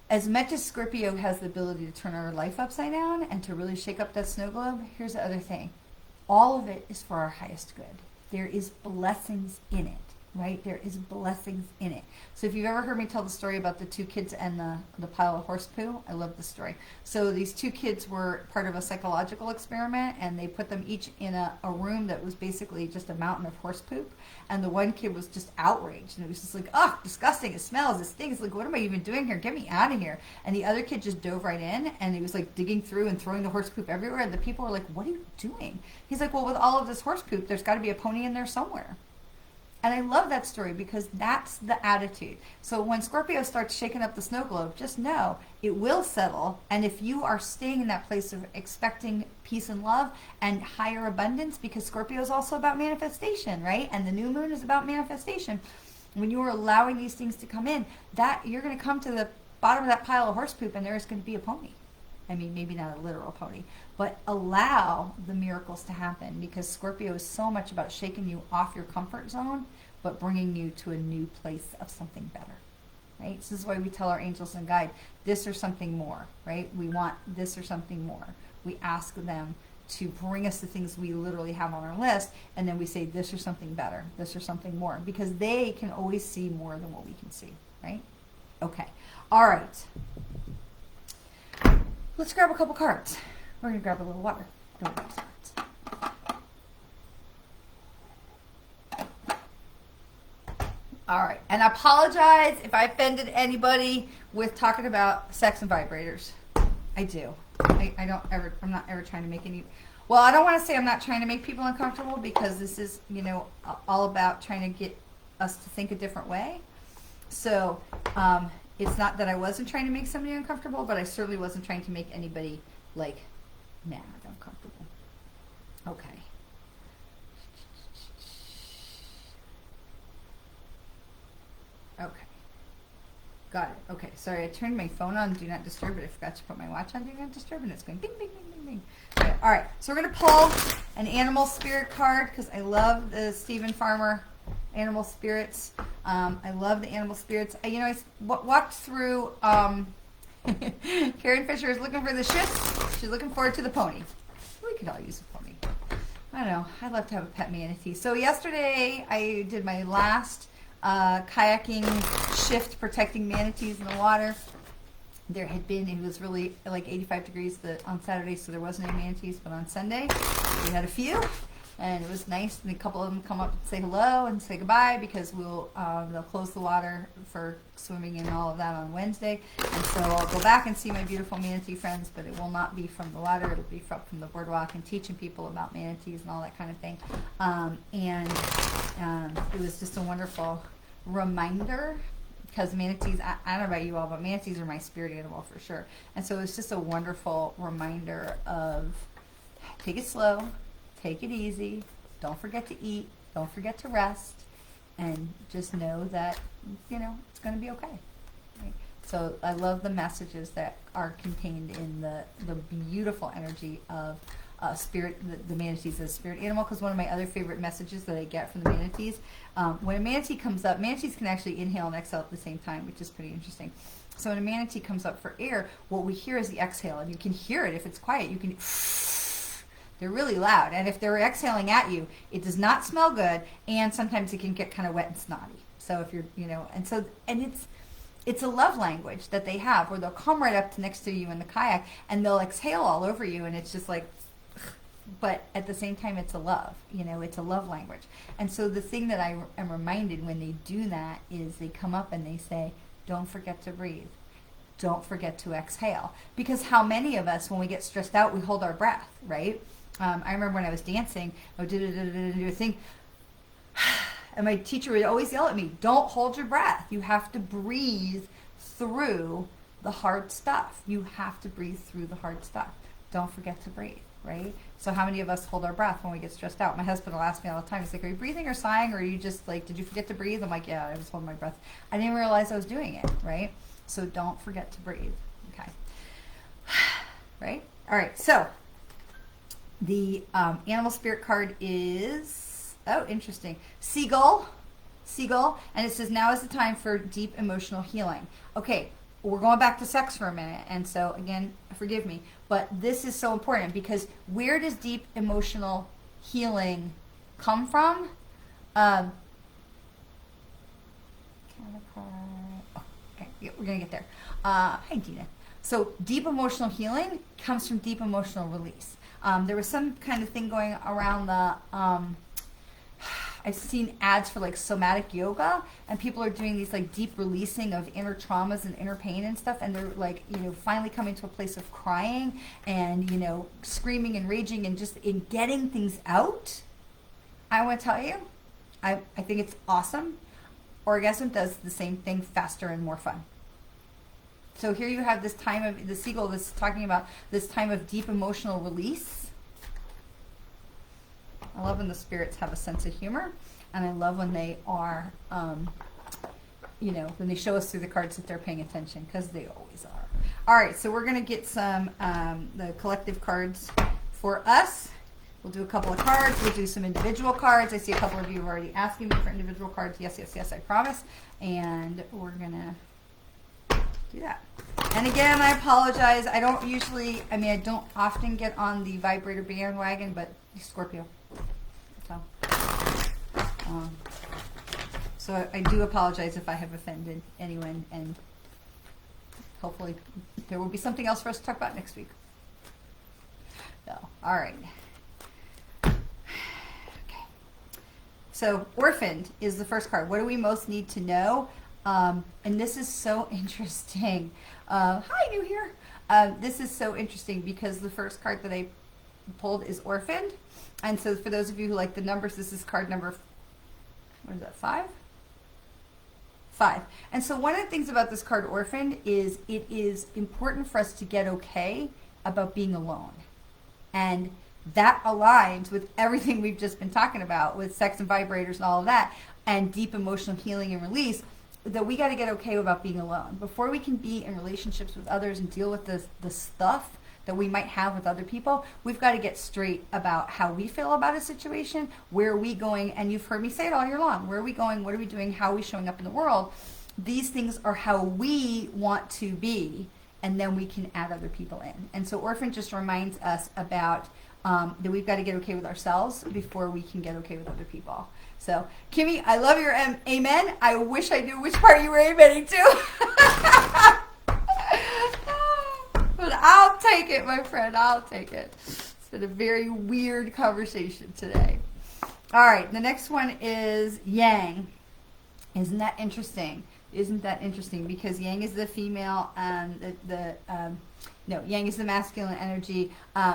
As much as Scorpio has the ability to turn our life upside down and to really shake up that snow globe, here's the other thing. All of it is for our highest good. There is blessings in it, right? There is blessings in it. So if you've ever heard me tell the story about the two kids and the pile of horse poo, I love the story. So these two kids were part of a psychological experiment, and they put them each in a room that was basically just a mountain of horse poop. And the one kid was just outraged, and it was just like, oh, disgusting, it smells, it stinks, like, what am I even doing here? Get me out of here. And the other kid just dove right in, and he was like digging through and throwing the horse poop everywhere, and the people were like, what are you doing? He's like, well, with all of this horse poop, there's got to be a pony in there somewhere. And I love that story, because that's the attitude. So when Scorpio starts shaking up the snow globe, just know it will settle. And if you are staying in that place of expecting peace and love and higher abundance, because Scorpio is also about manifestation, right? And the new moon is about manifestation. When you are allowing these things to come in, that you're going to come to the bottom of that pile of horse poop, and there is going to be a pony. I mean, maybe not a literal pony, but allow the miracles to happen, because Scorpio is so much about shaking you off your comfort zone, but bringing you to a new place of something better, right? This is why we tell our angels and guide, this or something more, right? We want this or something more. We ask them to bring us the things we literally have on our list, and then we say this or something better, this or something more, because they can always see more than what we can see, right? Okay, all right. Let's grab a couple cards. We're going to grab a little water. Don't grab some cards. All right. And I apologize if I offended anybody with talking about sex and vibrators. I do. I'm not ever trying to make any... Well, I don't want to say I'm not trying to make people uncomfortable, because this is, all about trying to get us to think a different way. So, it's not that I wasn't trying to make somebody uncomfortable, but I certainly wasn't trying to make anybody, like, mad or uncomfortable. Okay. Okay. Got it. Okay. Sorry, I turned my phone on Do Not Disturb, but I forgot to put my watch on Do Not Disturb, and it's going bing, bing, bing, bing, bing. Okay. All right. So we're going to pull an animal spirit card, because I love the Stephen Farmer animal spirits. I love the animal spirits. I walked through, Karen Fisher is looking for the shift. She's looking forward to the pony. We could all use a pony. I don't know. I'd love to have a pet manatee. So yesterday I did my last kayaking shift protecting manatees in the water. There had been, it was really like 85 degrees on Saturday, so there wasn't any manatees, but on Sunday we had a few. And it was nice, and a couple of them come up and say hello and say goodbye, because they'll close the water for swimming and all of that on Wednesday. And so I'll go back and see my beautiful manatee friends, but it will not be from the water. It'll be from the boardwalk and teaching people about manatees and all that kind of thing. It was just a wonderful reminder, because manatees, I don't know about you all, but manatees are my spirit animal for sure. And so it's just a wonderful reminder of take it slow. Take it easy. Don't forget to eat. Don't forget to rest. And just know that, it's going to be okay. Right? So I love the messages that are contained in the beautiful energy of spirit, the manatees as a spirit animal, because one of my other favorite messages that I get from the manatees, when a manatee comes up, manatees can actually inhale and exhale at the same time, which is pretty interesting. So when a manatee comes up for air, what we hear is the exhale, and you can hear it if it's quiet. You can, they're really loud, and if they're exhaling at you, it does not smell good, and sometimes it can get kind of wet and snotty. So if you're, and it's a love language that they have, where they'll come right up to next to you in the kayak, and they'll exhale all over you, and it's just like, but at the same time, it's a love, it's a love language. And so the thing that I am reminded when they do that is they come up and they say, don't forget to breathe. Don't forget to exhale. Because how many of us, when we get stressed out, we hold our breath, right? I remember when I was dancing, I would do a thing, and my teacher would always yell at me, don't hold your breath. You have to breathe through the hard stuff. You have to breathe through the hard stuff. Don't forget to breathe, right? So how many of us hold our breath when we get stressed out? My husband will ask me all the time, he's like, are you breathing or sighing, or are you just like, did you forget to breathe? I'm like, yeah, I was holding my breath. I didn't realize I was doing it, right? So don't forget to breathe, okay? Right? All right, so the animal spirit card is, oh, interesting, Seagull, and it says, now is the time for deep emotional healing. Okay, we're going back to sex for a minute, and so again, forgive me, but this is so important, because where does deep emotional healing come from? Okay, we're going to get there. Hi, Dina. So deep emotional healing comes from deep emotional release. There was some kind of thing going around the, I've seen ads for like somatic yoga, and people are doing these like deep releasing of inner traumas and inner pain and stuff, and they're like, finally coming to a place of crying and, screaming and raging and just in getting things out. I want to tell you, I think it's awesome. Orgasm does the same thing faster and more fun. So here you have this time of, the seagull that's talking about this time of deep emotional release. I love when the spirits have a sense of humor, and I love when they are, when they show us through the cards that they're paying attention, because they always are. All right, so we're going to get some, the collective cards for us. We'll do a couple of cards. We'll do some individual cards. I see a couple of you are already asking me for individual cards. Yes, yes, yes, I promise. And we're going to do that. And again, I apologize. I don't usually, I don't often get on the vibrator bandwagon, but Scorpio. So I do apologize if I have offended anyone, and hopefully there will be something else for us to talk about next week. So, all right. Okay. So, orphaned is the first card. What do we most need to know? And this is so interesting. Hi, new here. This is so interesting because the first card that I pulled is orphaned. And so for those of you who like the numbers, this is card number, what is that, 5? 5. And so one of the things about this card, orphaned, is it is important for us to get okay about being alone. And that aligns with everything we've just been talking about with sex and vibrators and all of that, and deep emotional healing and release, that we got to get okay about being alone. Before we can be in relationships with others and deal with the stuff that we might have with other people, we've got to get straight about how we feel about a situation, where are we going, and you've heard me say it all year long, where are we going, what are we doing, how are we showing up in the world. These things are how we want to be, and then we can add other people in. And so orphan just reminds us about that we've got to get okay with ourselves before we can get okay with other people. So, Kimmy, I love your amen. I wish I knew which part you were amening to. But I'll take it, my friend. I'll take it. It's been a very weird conversation today. All right, the next one is Yang. Isn't that interesting? Isn't that interesting? Because Yang is the female, Yang is the masculine energy.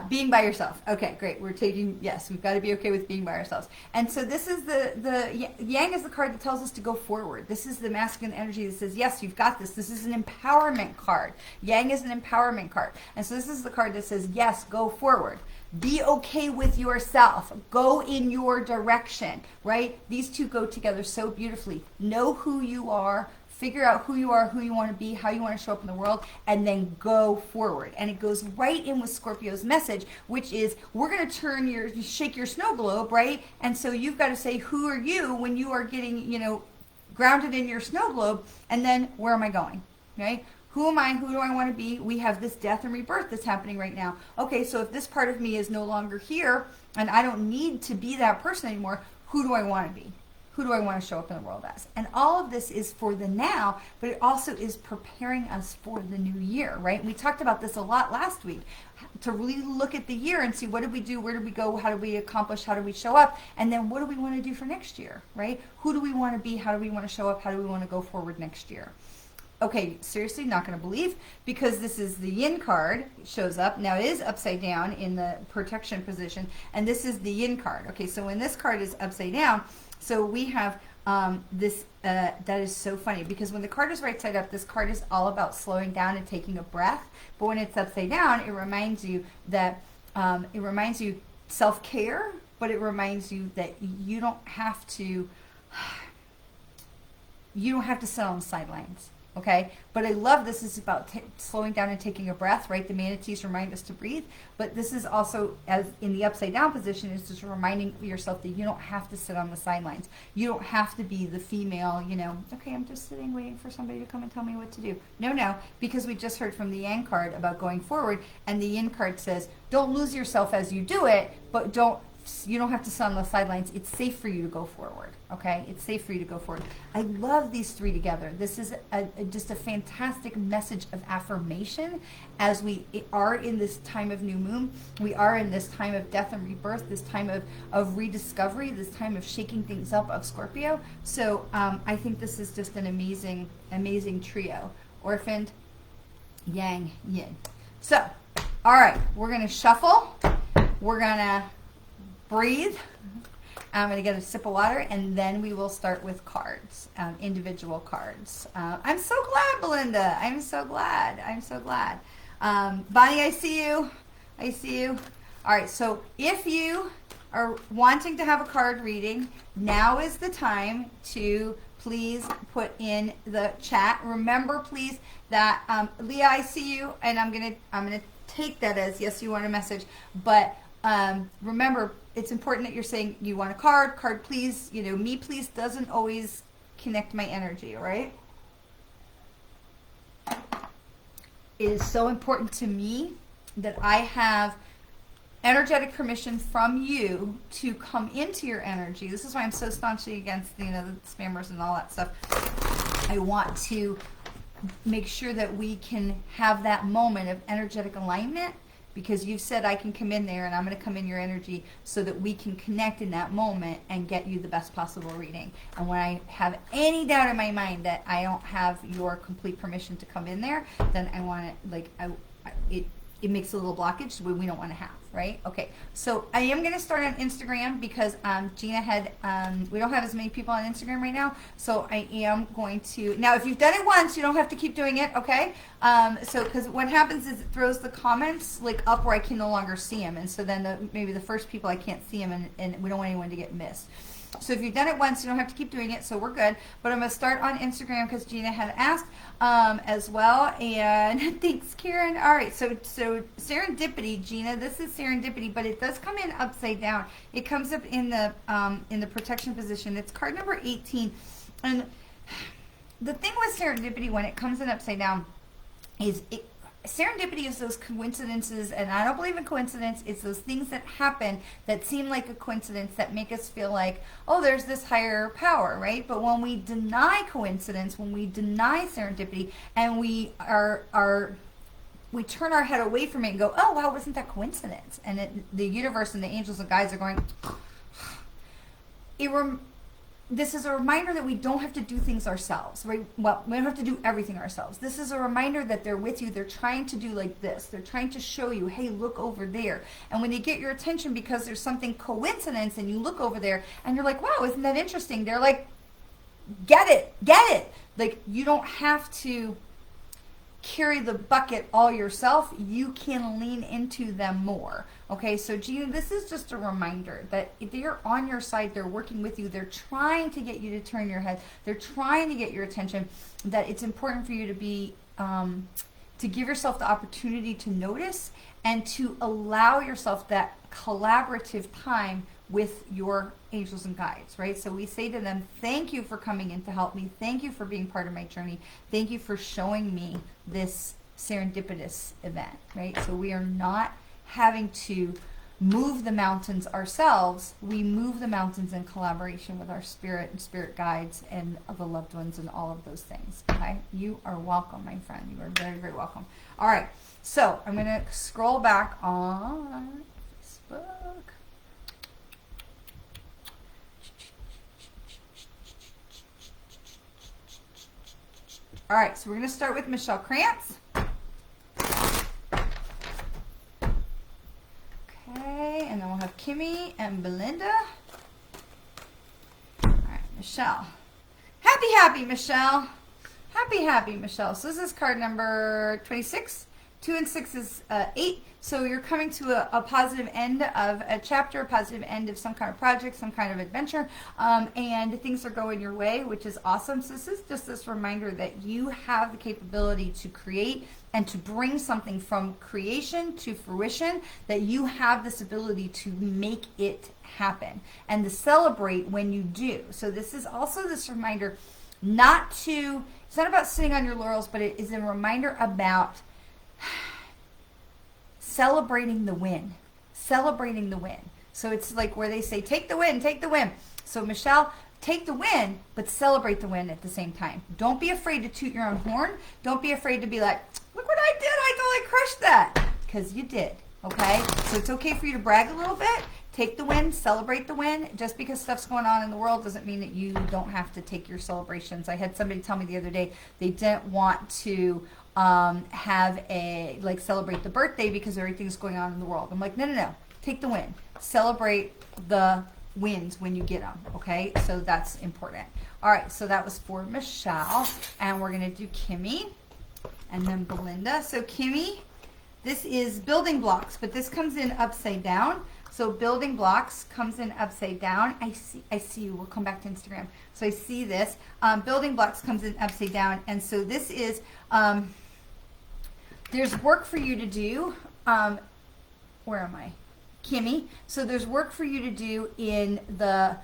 Being by yourself. Okay, great. We're taking, yes, we've got to be okay with being by ourselves. And so this is the Yang is the card that tells us to go forward. This is the masculine energy that says, yes, you've got this. This is an empowerment card. Yang is an empowerment card. And so this is the card that says, yes, go forward. Be okay with yourself. Go in your direction, right? These two go together so beautifully. Know who you are. figure out who you are, who you want to be, how you want to show up in the world, and then go forward. And it goes right in with Scorpio's message, which is we're going to shake your snow globe, right? And so you've got to say, who are you when you are getting, grounded in your snow globe, and then where am I going, right? Who am I? Who do I want to be? We have this death and rebirth that's happening right now. Okay, so if this part of me is no longer here and I don't need to be that person anymore, who do I want to be? Who do I want to show up in the world as? And all of this is for the now, but it also is preparing us for the new year, right? We talked about this a lot last week, to really look at the year and see what did we do, where did we go, how did we accomplish, how did we show up, and then what do we want to do for next year, right? Who do we want to be, how do we want to show up, how do we want to go forward next year? Okay, seriously, not going to believe, because this is the yin card, shows up. Now it is upside down in the protection position, and this is the yin card. Okay, so when this card is upside down, so we have this, that is so funny, because when the card is right side up, this card is all about slowing down and taking a breath, but when it's upside down, it reminds you that, self-care, but it reminds you that you don't have to sit on the sidelines. Okay, but I love this is about slowing down and taking a breath, right? The manatees remind us to breathe, but this is also, as in the upside down position, is just reminding yourself that you don't have to sit on the sidelines. You don't have to be the female, okay, I'm just sitting waiting for somebody to come and tell me what to do. No, because we just heard from the Yang card about going forward, and the Yin card says, don't lose yourself as you do it, but you don't have to sit on the sidelines. It's safe for you to go forward, okay? It's safe for you to go forward. I love these three together. This is just a fantastic message of affirmation as we are in this time of new moon. We are in this time of death and rebirth, this time of rediscovery, this time of shaking things up of Scorpio. So I think this is just an amazing, amazing trio. Orphaned, Yang, Yin. So, all right, we're going to shuffle. We're going to breathe. I'm going to get a sip of water, and then we will start with cards, individual cards. I'm so glad, Belinda. I'm so glad. Bonnie, I see you. All right, so if you are wanting to have a card reading, now is the time to please put in the chat. Remember, please, that Leah, I see you, and I'm gonna take that as yes, you want a message, but remember, it's important that you're saying you want a card please, me please doesn't always connect my energy, all right? It is so important to me that I have energetic permission from you to come into your energy. This is why I'm so staunchly against, the spammers and all that stuff. I want to make sure that we can have that moment of energetic alignment, because you've said I can come in there and I'm going to come in your energy so that we can connect in that moment and get you the best possible reading. And when I have any doubt in my mind that I don't have your complete permission to come in there, then I want to, it makes a little blockage we don't want to have, right? Okay, so I am going to start on Instagram because Gina had, we don't have as many people on Instagram right now, so I am going to, now if you've done it once, you don't have to keep doing it, okay? So, because what happens is it throws the comments up where I can no longer see them, and so then maybe the first people I can't see them, and we don't want anyone to get missed. So if you've done it once, you don't have to keep doing it, so we're good. But I'm going to start on Instagram because Gina had asked as well. And thanks, Karen. All right, so serendipity, Gina, this is serendipity, but it does come in upside down. It comes up in the protection position. It's card number 18. And the thing with serendipity when it comes in upside down is serendipity is those coincidences, and I don't believe in coincidence. It's those things that happen that seem like a coincidence that make us feel like, oh, there's this higher power, right? But when we deny coincidence, when we deny serendipity, and we turn our head away from it and go, oh, wow, wasn't that coincidence? And the universe and the angels and guides are going, this is a reminder that we don't have to do things ourselves, right? Well, we don't have to do everything ourselves. This is a reminder that they're with you. They're trying to do like this. They're trying to show you, hey, look over there. And when they get your attention because there's something coincidence and you look over there and you're like, wow, isn't that interesting? They're like, get it. Like, you don't have to carry the bucket all yourself, you can lean into them more. Okay, so Gina, this is just a reminder that if they're on your side, they're working with you, they're trying to get you to turn your head, they're trying to get your attention, that it's important for you to be, to give yourself the opportunity to notice and to allow yourself that collaborative time with your angels and guides, right? So we say to them, thank you for coming in to help me. Thank you for being part of my journey. Thank you for showing me this serendipitous event, right? So we are not having to move the mountains ourselves. We move the mountains in collaboration with our spirit and spirit guides and the loved ones and all of those things, okay? You are welcome, my friend. You are very, very welcome. All right, so I'm going to scroll back on Facebook. All right, so we're going to start with Michelle Krantz. Okay, and then we'll have Kimmy and Belinda. All right, Michelle. Happy, Michelle. Happy, Michelle. So this is card number 26. 2 and 6 is 8. So you're coming to a positive end of a chapter, a positive end of some kind of project, some kind of adventure, and things are going your way, which is awesome. So this is just this reminder that you have the capability to create and to bring something from creation to fruition, that you have this ability to make it happen and to celebrate when you do. So this is also this reminder not to, it's not about sitting on your laurels, but it is a reminder about celebrating the win. So it's like where they say, take the win. So Michelle, take the win, but celebrate the win at the same time. Don't be afraid to toot your own horn. Don't be afraid to be like, look what I did. I totally crushed that. Because you did, okay? So it's okay for you to brag a little bit. Take the win, celebrate the win. Just because stuff's going on in the world doesn't mean that you don't have to take your celebrations. I had somebody tell me the other day they didn't want to have a, like, celebrate the birthday because everything's going on in the world. I'm like, no. Take the win. Celebrate the wins when you get them, okay? So that's important. All right, so that was for Michelle. And we're going to do Kimmy and then Belinda. So Kimmy, this is building blocks, but this comes in upside down. So building blocks comes in upside down. I see you. We'll come back to Instagram. So I see this. Building blocks comes in upside down. And so this is, there's work for you to do. Where am I? Kimmy. So there's work for you to do in the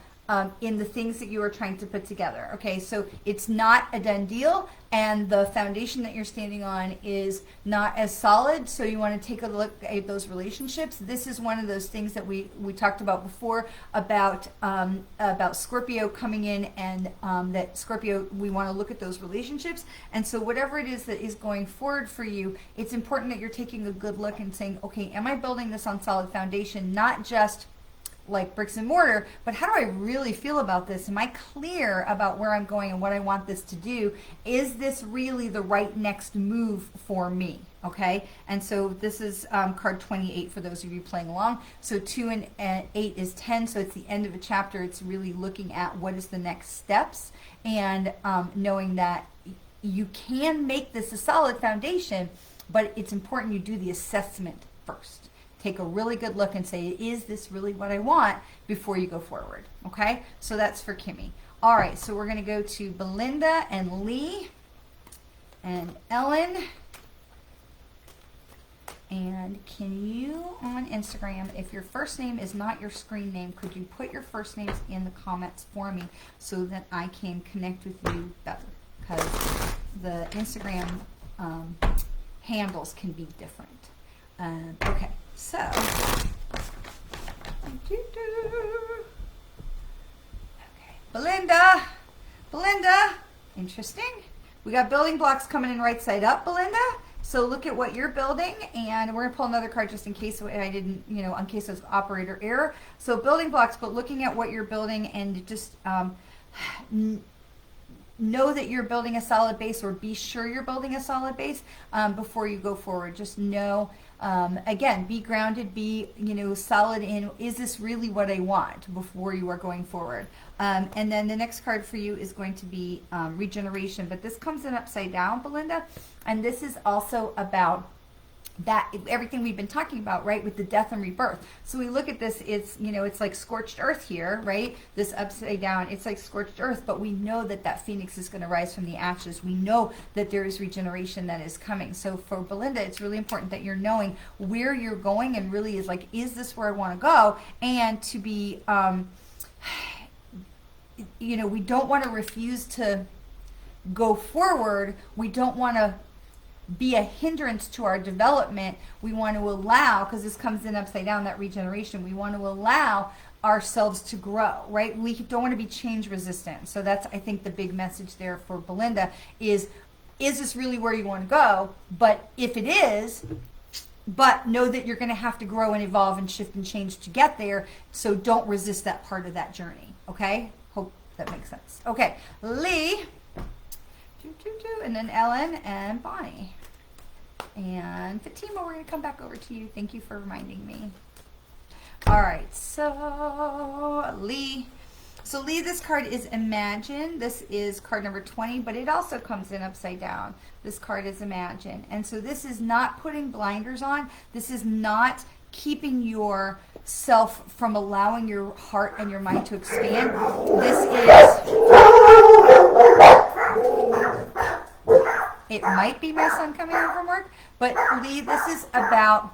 things that you are trying to put together. Okay, so it's not a done deal, and the foundation that you're standing on is not as solid, so you want to take a look at those relationships. This is one of those things that we talked about before about Scorpio coming in, and that Scorpio, we want to look at those relationships. And so whatever it is that is going forward for you, it's important that you're taking a good look and saying, okay, am I building this on solid foundation, not just like bricks and mortar, but how do I really feel about this? Am I clear about where I'm going and what I want this to do? Is this really the right next move for me? Okay, and so this is card 28 for those of you playing along. So 2 and 8 is 10, so it's the end of a chapter. It's really looking at what is the next steps, and knowing that you can make this a solid foundation, but it's important you do the assessment first. Take a really good look and say, is this really what I want, before you go forward, okay? So that's for Kimmy. All right, so we're going to go to Belinda and Lee and Ellen. And can you, on Instagram, if your first name is not your screen name, could you put your first names in the comments for me so that I can connect with you better? Because the Instagram handles can be different. Okay. So, okay, Belinda, interesting. We got building blocks coming in right side up, Belinda. So look at what you're building, and we're gonna pull another card just in case I didn't, in case there's operator error. So building blocks, but looking at what you're building and just know that you're building a solid base, or be sure you're building a solid base before you go forward. Just know, again, be grounded, be, solid in, is this really what I want, before you are going forward. And then the next card for you is going to be regeneration, but this comes in upside down, Belinda, and this is also about that everything we've been talking about, right, with the death and rebirth. So we look at this, it's, it's like scorched earth here, right? This upside down, it's like scorched earth, but we know that that phoenix is going to rise from the ashes. We know that there is regeneration that is coming. So for Belinda, it's really important that you're knowing where you're going, and really is like, is this where I want to go? And to be, we don't want to refuse to go forward. We don't want to be a hindrance to our development. We want to allow, because this comes in upside down, that regeneration, we want to allow ourselves to grow, right? We don't want to be change resistant. So that's, I think, the big message there for Belinda is this really where you want to go? But if it is, but know that you're going to have to grow and evolve and shift and change to get there. So don't resist that part of that journey. Okay? Hope that makes sense. Okay, Lee, and then Ellen and Bonnie. And Fatima, we're going to come back over to you. Thank you for reminding me. All right, so Lee. So Lee, this card is Imagine. This is card number 20, but it also comes in upside down. This card is Imagine. And so this is not putting blinders on. This is not keeping yourself from allowing your heart and your mind to expand. This is... It might be my son coming home from work, but Lee, this is about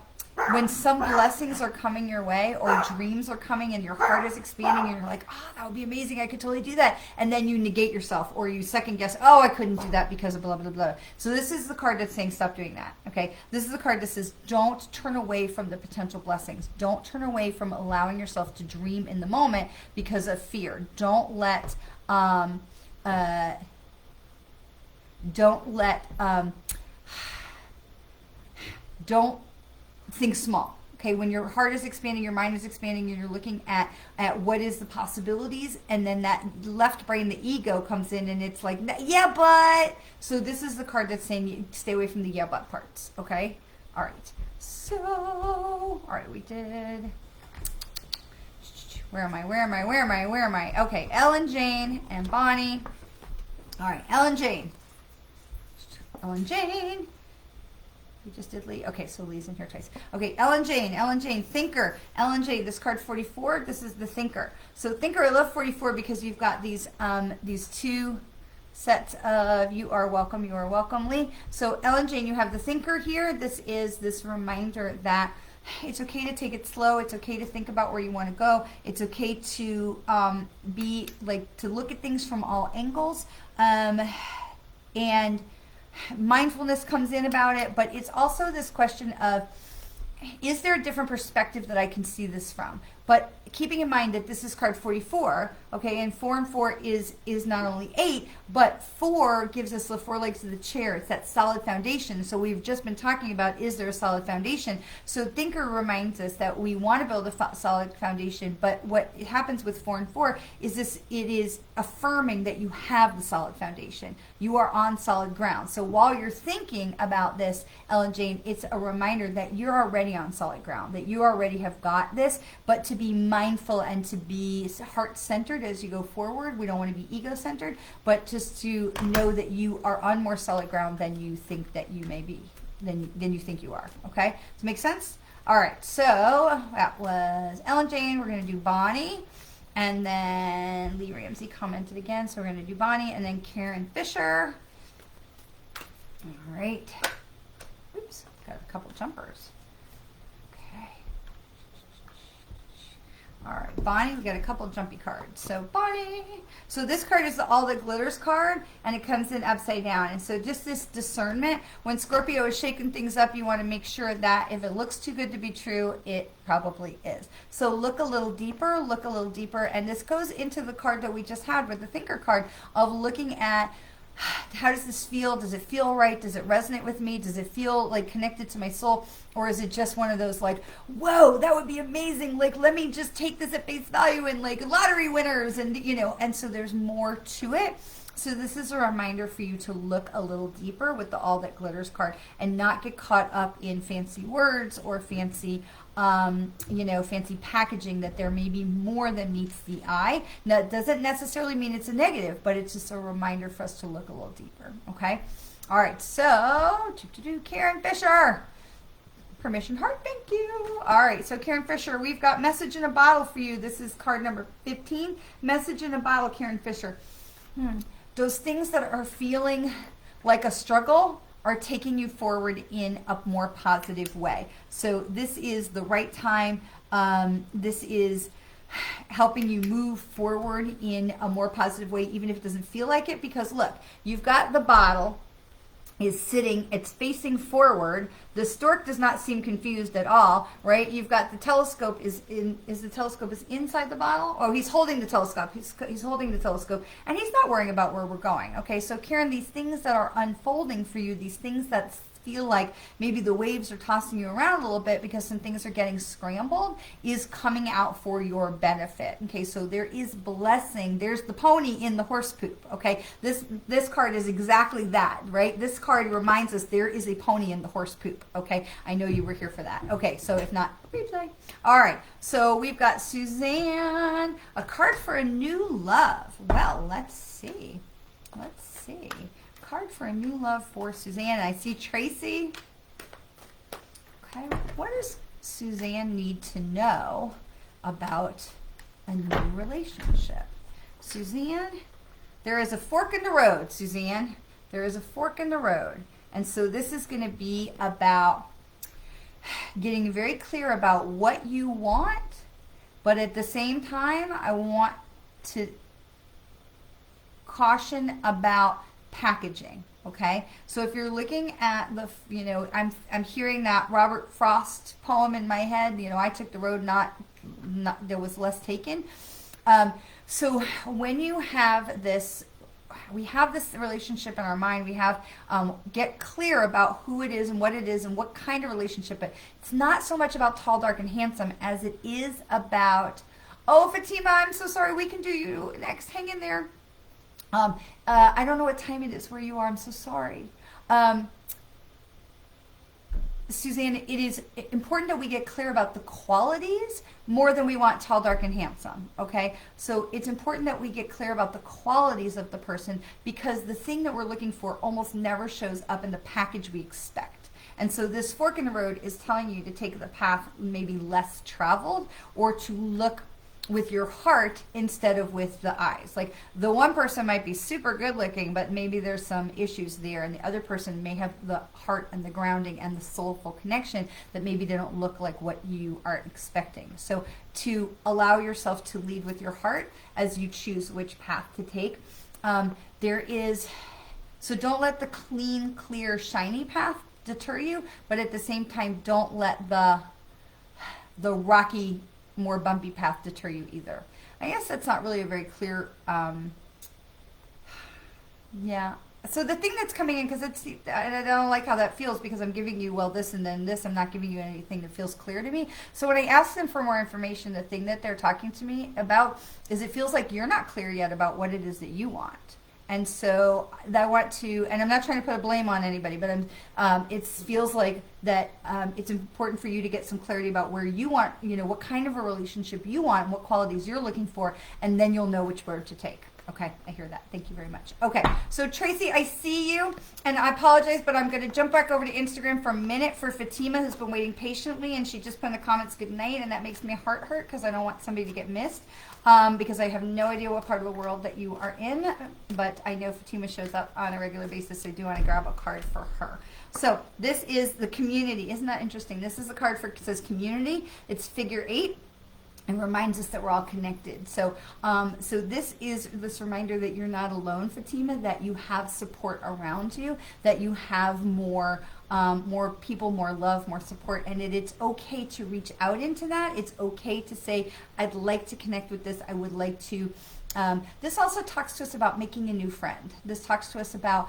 when some blessings are coming your way, or dreams are coming, and your heart is expanding, and you're like, oh, that would be amazing, I could totally do that. And then you negate yourself, or you second guess, oh, I couldn't do that because of blah, blah, blah. So this is the card that's saying stop doing that, okay? This is the card that says don't turn away from the potential blessings. Don't turn away from allowing yourself to dream in the moment because of fear. Don't let... don't think small. Okay, when your heart is expanding, your mind is expanding, and you're looking at what is the possibilities, and then that left brain, the ego, comes in, and it's like, yeah, but. So this is the card that's saying you stay away from the yeah, but parts. Okay, all right. So, all right, we did. Where am I? Okay, Ellen, Jane, and Bonnie. All right, Ellen, Jane. We just did Lee. Okay, so Lee's in here twice. Okay, Ellen Jane, Thinker. Ellen Jane, this card 44, this is the Thinker. So Thinker, I love 44 because you've got these two sets of you are welcome, Lee. So Ellen Jane, you have the Thinker here. This is this reminder that it's okay to take it slow. It's okay to think about where you want to go. It's okay to be like, to look at things from all angles. And mindfulness comes in about it, but it's also this question of, is there a different perspective that I can see this from? But keeping in mind that this is card 44, okay, and 4 and 4 is not only 8, but 4 gives us the 4 legs of the chair. It's that solid foundation. So we've just been talking about, is there a solid foundation? So Thinker reminds us that we want to build a solid foundation, but what happens with 4 and 4 is this, it is affirming that you have the solid foundation. You are on solid ground. So while you're thinking about this, Ellen Jane, it's a reminder that you're already on solid ground, that you already have got this, but to be mindful and to be heart-centered as you go forward. We don't want to be ego-centered, but just to know that you are on more solid ground than you think that you may be, than you think you are. Okay? Does it make sense? All right, so that was Ellen Jane. We're going to do Bonnie. And then Lee Ramsey commented again, so we're going to do Bonnie. And then Karen Fisher. All right. Oops, got a couple jumpers. All right, Bonnie, we got a couple jumpy cards. So Bonnie, so this card is the All That Glitters card, and it comes in upside down. And so just this discernment, when Scorpio is shaking things up, you want to make sure that if it looks too good to be true, it probably is. So look a little deeper, and this goes into the card that we just had with the Thinker card of looking at, how does this feel? Does it feel right? Does it resonate with me? Does it feel like connected to my soul? Or is it just one of those like, whoa, that would be amazing. Like, let me just take this at face value and like lottery winners and, you know, and so there's more to it. So this is a reminder for you to look a little deeper with the All That Glitters card and not get caught up in fancy words or fancy fancy packaging, that there may be more than meets the eye. Now, it doesn't necessarily mean it's a negative, but it's just a reminder for us to look a little deeper, okay? All right, so, Karen Fisher. Permission heart, thank you. All right, so Karen Fisher, we've got message in a bottle for you. This is card number 15. Message in a bottle, Karen Fisher. Those things that are feeling like a struggle are taking you forward in a more positive way. So this is the right time. This is helping you move forward in a more positive way, even if it doesn't feel like it, because look, you've got the bottle is sitting, it's facing forward. The stork does not seem confused at all, right? You've got the telescope the telescope is inside the bottle? Oh, he's holding the telescope. He's holding the telescope, and he's not worrying about where we're going. Okay, so Karen, these things that are unfolding for you, these things that feel like maybe the waves are tossing you around a little bit because some things are getting scrambled, is coming out for your benefit. Okay, so there is blessing. There's the pony in the horse poop. Okay, this card is exactly that, right? This card reminds us there is a pony in the horse poop. Okay, I know you were here for that. Okay, so if not, replay. All right, so we've got Suzanne, a card for a new love. Well, let's see. Let's see. Card for a new love for Suzanne. I see Tracy. Okay, what does Suzanne need to know about a new relationship? Suzanne, there is a fork in the road, Suzanne. There is a fork in the road. And so this is going to be about getting very clear about what you want, but at the same time, I want to caution about packaging. Okay, so if you're looking at the, I'm hearing that Robert Frost poem in my head. I took the road not there was less taken. So when you have this, we have this relationship in our mind. We have get clear about who it is and what it is and what kind of relationship. But it's not so much about tall, dark, and handsome as it is about, oh, Fatima, I'm so sorry. We can do you next. Hang in there. I don't know what time it is where you are. I'm so sorry. Suzanne, it is important that we get clear about the qualities more than we want tall, dark, and handsome. Okay? So it's important that we get clear about the qualities of the person, because the thing that we're looking for almost never shows up in the package we expect. And so this fork in the road is telling you to take the path maybe less traveled, or to look with your heart instead of with the eyes. Like, the one person might be super good looking, but maybe there's some issues there, and the other person may have the heart and the grounding and the soulful connection that maybe they don't look like what you are expecting. So to allow yourself to lead with your heart as you choose which path to take. So don't let the clean, clear, shiny path deter you, but at the same time, don't let the rocky, more bumpy path deter you either. I guess that's not really a very clear, yeah. So the thing that's coming in, because and I don't like how that feels, because I'm giving you, well, this and then this, I'm not giving you anything that feels clear to me. So when I ask them for more information, the thing that they're talking to me about is, it feels like you're not clear yet about what it is that you want. And so I want to, and I'm not trying to put a blame on anybody, but it feels like that it's important for you to get some clarity about where you want, what kind of a relationship you want and what qualities you're looking for, and then you'll know which road to take. Okay, I hear that. Thank you very much. Okay, so Tracy, I see you, and I apologize, but I'm going to jump back over to Instagram for a minute for Fatima, who's been waiting patiently, and she just put in the comments good night, and that makes my heart hurt because I don't want somebody to get missed, because I have no idea what part of the world that you are in, but I know Fatima shows up on a regular basis, so I do want to grab a card for her. So this is the community. Isn't that interesting? This is a card for, it says community. It's figure 8. And reminds us that we're all connected. So so this is this reminder that you're not alone, Fatima, that you have support around you, that you have more people, more love, more support, and it's okay to reach out into that. It's okay to say, I'd like to connect with this. I would like to This also talks to us about making a new friend. This talks to us about,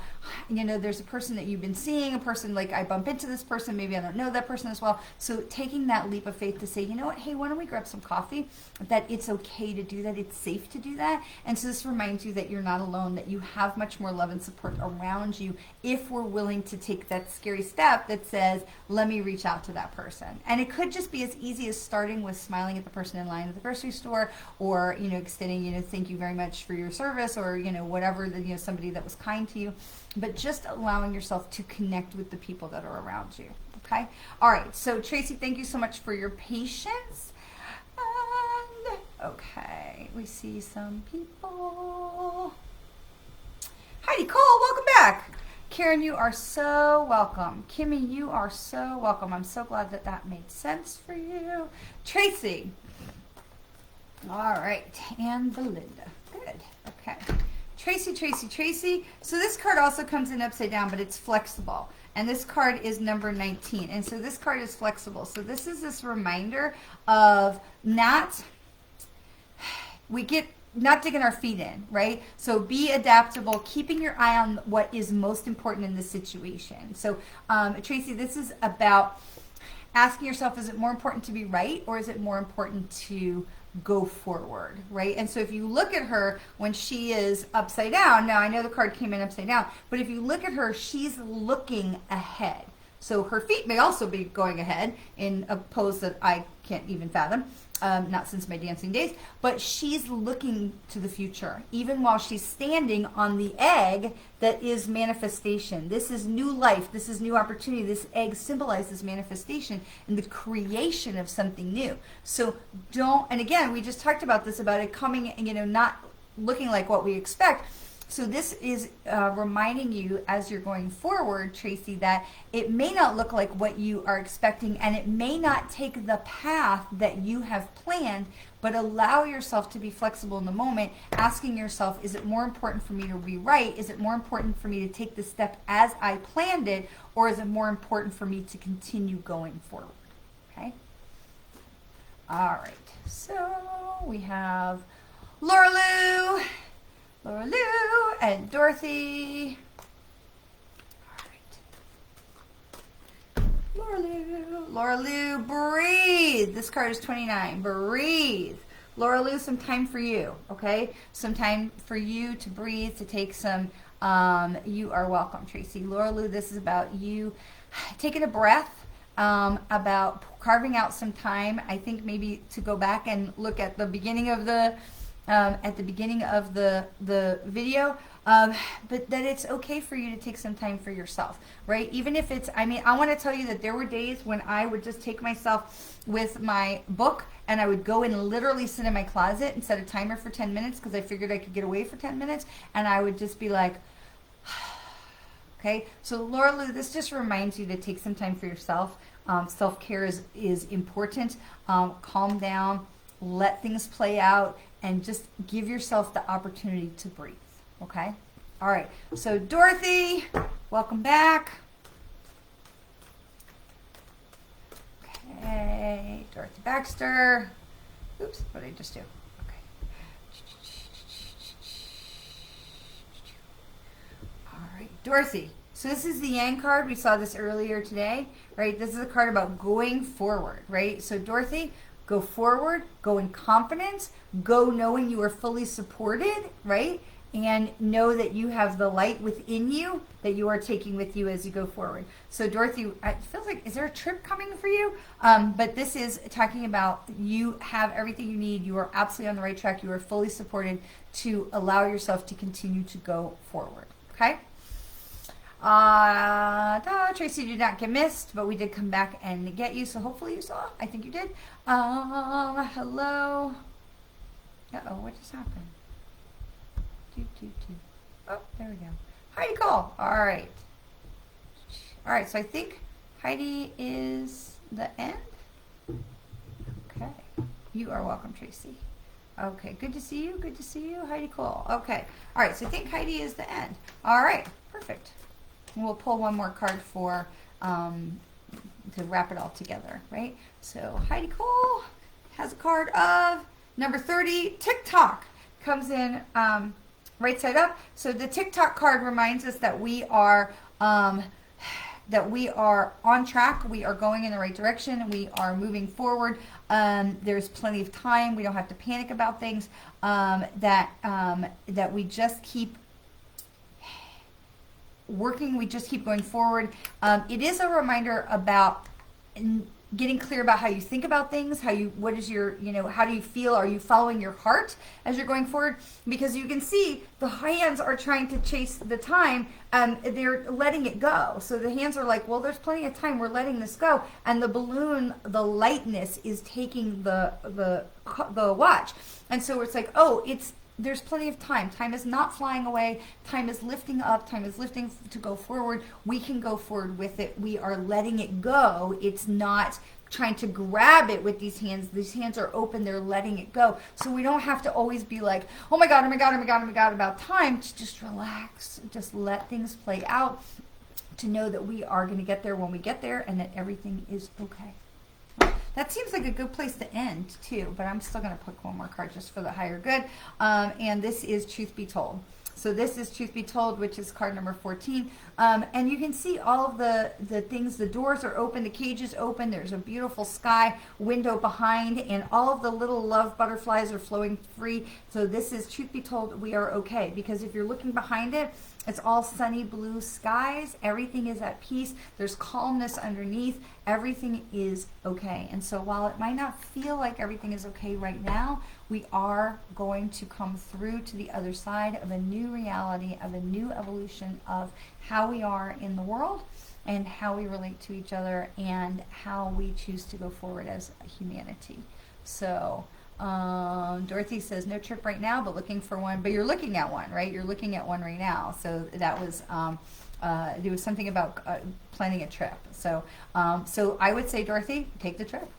there's a person that you've been seeing, a person like I bump into this person, maybe I don't know that person as well. So taking that leap of faith to say, you know what, hey, why don't we grab some coffee? That it's okay to do that, it's safe to do that. And so this reminds you that you're not alone, that you have much more love and support around you if we're willing to take that scary step that says, let me reach out to that person. And it could just be as easy as starting with smiling at the person in line at the grocery store, or, extending, thank you very much for your service, or, whatever, somebody that was kind to you, but just allowing yourself to connect with the people that are around you. Okay. All right. So Tracy, thank you so much for your patience. And okay, we see some people. Heidi Cole, welcome back. Karen, you are so welcome. Kimmy, you are so welcome. I'm so glad that that made sense for you. Tracy. All right. And Belinda. Good. Okay. Tracy. So this card also comes in upside down, but it's flexible. And this card is number 19. And so this card is flexible. So this is this reminder of not digging our feet in, right? So be adaptable, keeping your eye on what is most important in the situation. So Tracy, this is about asking yourself, is it more important to be right, or is it more important to go forward, right? And so if you look at her when she is upside down, now I know the card came in upside down, but if you look at her, she's looking ahead. So her feet may also be going ahead in a pose that I can't even fathom, not since my dancing days, but she's looking to the future, even while she's standing on the egg that is manifestation. This is new life. This is new opportunity. This egg symbolizes manifestation and the creation of something new. So and again, we just talked about this, about it coming, not looking like what we expect. So this is reminding you as you're going forward, Tracy, that it may not look like what you are expecting, and it may not take the path that you have planned, but allow yourself to be flexible in the moment, asking yourself, is it more important for me to rewrite? Is it more important for me to take the step as I planned it, or is it more important for me to continue going forward? Okay? All right. So we have Laura Lou and Dorothy. All right. Laura Lou, breathe. This card is 29. Breathe. Laura Lou, some time for you, okay? Some time for you to breathe, to take some, you are welcome, Tracy. Laura Lou, this is about you taking a breath, about carving out some time. I think maybe to go back and look at the beginning of the video, but that it's okay for you to take some time for yourself, right? Even if it's, I want to tell you that there were days when I would just take myself with my book and I would go and literally sit in my closet and set a timer for 10 minutes because I figured I could get away for 10 minutes, and I would just be like, okay? So Laura Lou, this just reminds you to take some time for yourself. Self-care is important. Calm down, let things play out, and just give yourself the opportunity to breathe, okay? All right, so Dorothy, welcome back. Okay, Dorothy Baxter. Oops, what did I just do? Okay. All right, Dorothy. So this is the Yang card. We saw this earlier today, right? This is a card about going forward, right? So Dorothy, go forward, go in confidence, go knowing you are fully supported, right? And know that you have the light within you that you are taking with you as you go forward. So Dorothy, it feels like, is there a trip coming for you? But this is talking about you have everything you need. You are absolutely on the right track. You are fully supported to allow yourself to continue to go forward, okay? Tracy did not get missed, but we did come back and get you, so hopefully you saw. I think you did. Hello. Uh-oh, what just happened? Oh, there we go. Heidi Cole. All right. All right, so I think Heidi is the end. Okay. You are welcome, Tracy. Okay, good to see you. Good to see you, Heidi Cole. Okay. All right, so I think Heidi is the end. All right, perfect. We'll pull one more card for to wrap it all together, right? So Heidi Cole has a card of number 30, TikTok. comes in right side up. So the TikTok card reminds us that we are on track. We are going in the right direction. We are moving forward. There's plenty of time. We don't have to panic about things. That we just keep working. We just keep going forward. It is a reminder about getting clear about how you think about things, what is your, how do you feel? Are you following your heart as you're going forward? Because you can see the hands are trying to chase the time and they're letting it go. So the hands are like, well, there's plenty of time. We're letting this go. And the balloon, the lightness is taking the watch. And so it's like, oh, there's plenty of time. Time is not flying away. Time is lifting up. Time is lifting to go forward. We can go forward with it. We are letting it go. It's not trying to grab it with these hands. These hands are open. They're letting it go. So we don't have to always be like, oh my God, oh my God, oh my God, oh my God, about time. Just relax. Just let things play out, to know that we are going to get there when we get there, and that everything is okay. That seems like a good place to end too, but I'm still going to pick one more card just for the higher good. And this is Truth Be Told. So this is Truth Be Told, which is card number 14. And you can see all of the things. The doors are open, the cage is open. There's a beautiful sky window behind, and all of the little love butterflies are flowing free. So this is Truth Be Told, we are okay. Because if you're looking behind it, it's all sunny blue skies. Everything is at peace. There's calmness underneath. Everything is okay. And so while it might not feel like everything is okay right now, we are going to come through to the other side of a new reality, of a new evolution of how we are in the world and how we relate to each other and how we choose to go forward as humanity. So Dorothy says no trip right now, but looking for one. But you're looking at one, right? You're looking at one right now. So that was there was something about planning a trip. So so I would say, Dorothy, take the trip.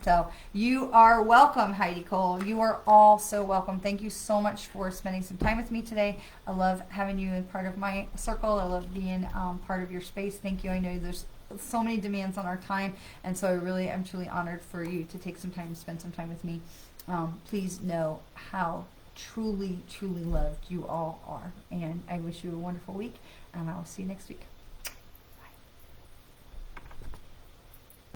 So you are welcome, Heidi Cole. You are all so welcome. Thank you so much for spending some time with me today. I love having you in part of my circle. I love being part of your space. Thank you. I know there's so many demands on our time, and so I really am truly honored for you to take some time to spend some time with me. Please know how truly, truly loved you all are. And I wish you a wonderful week, and I'll see you next week.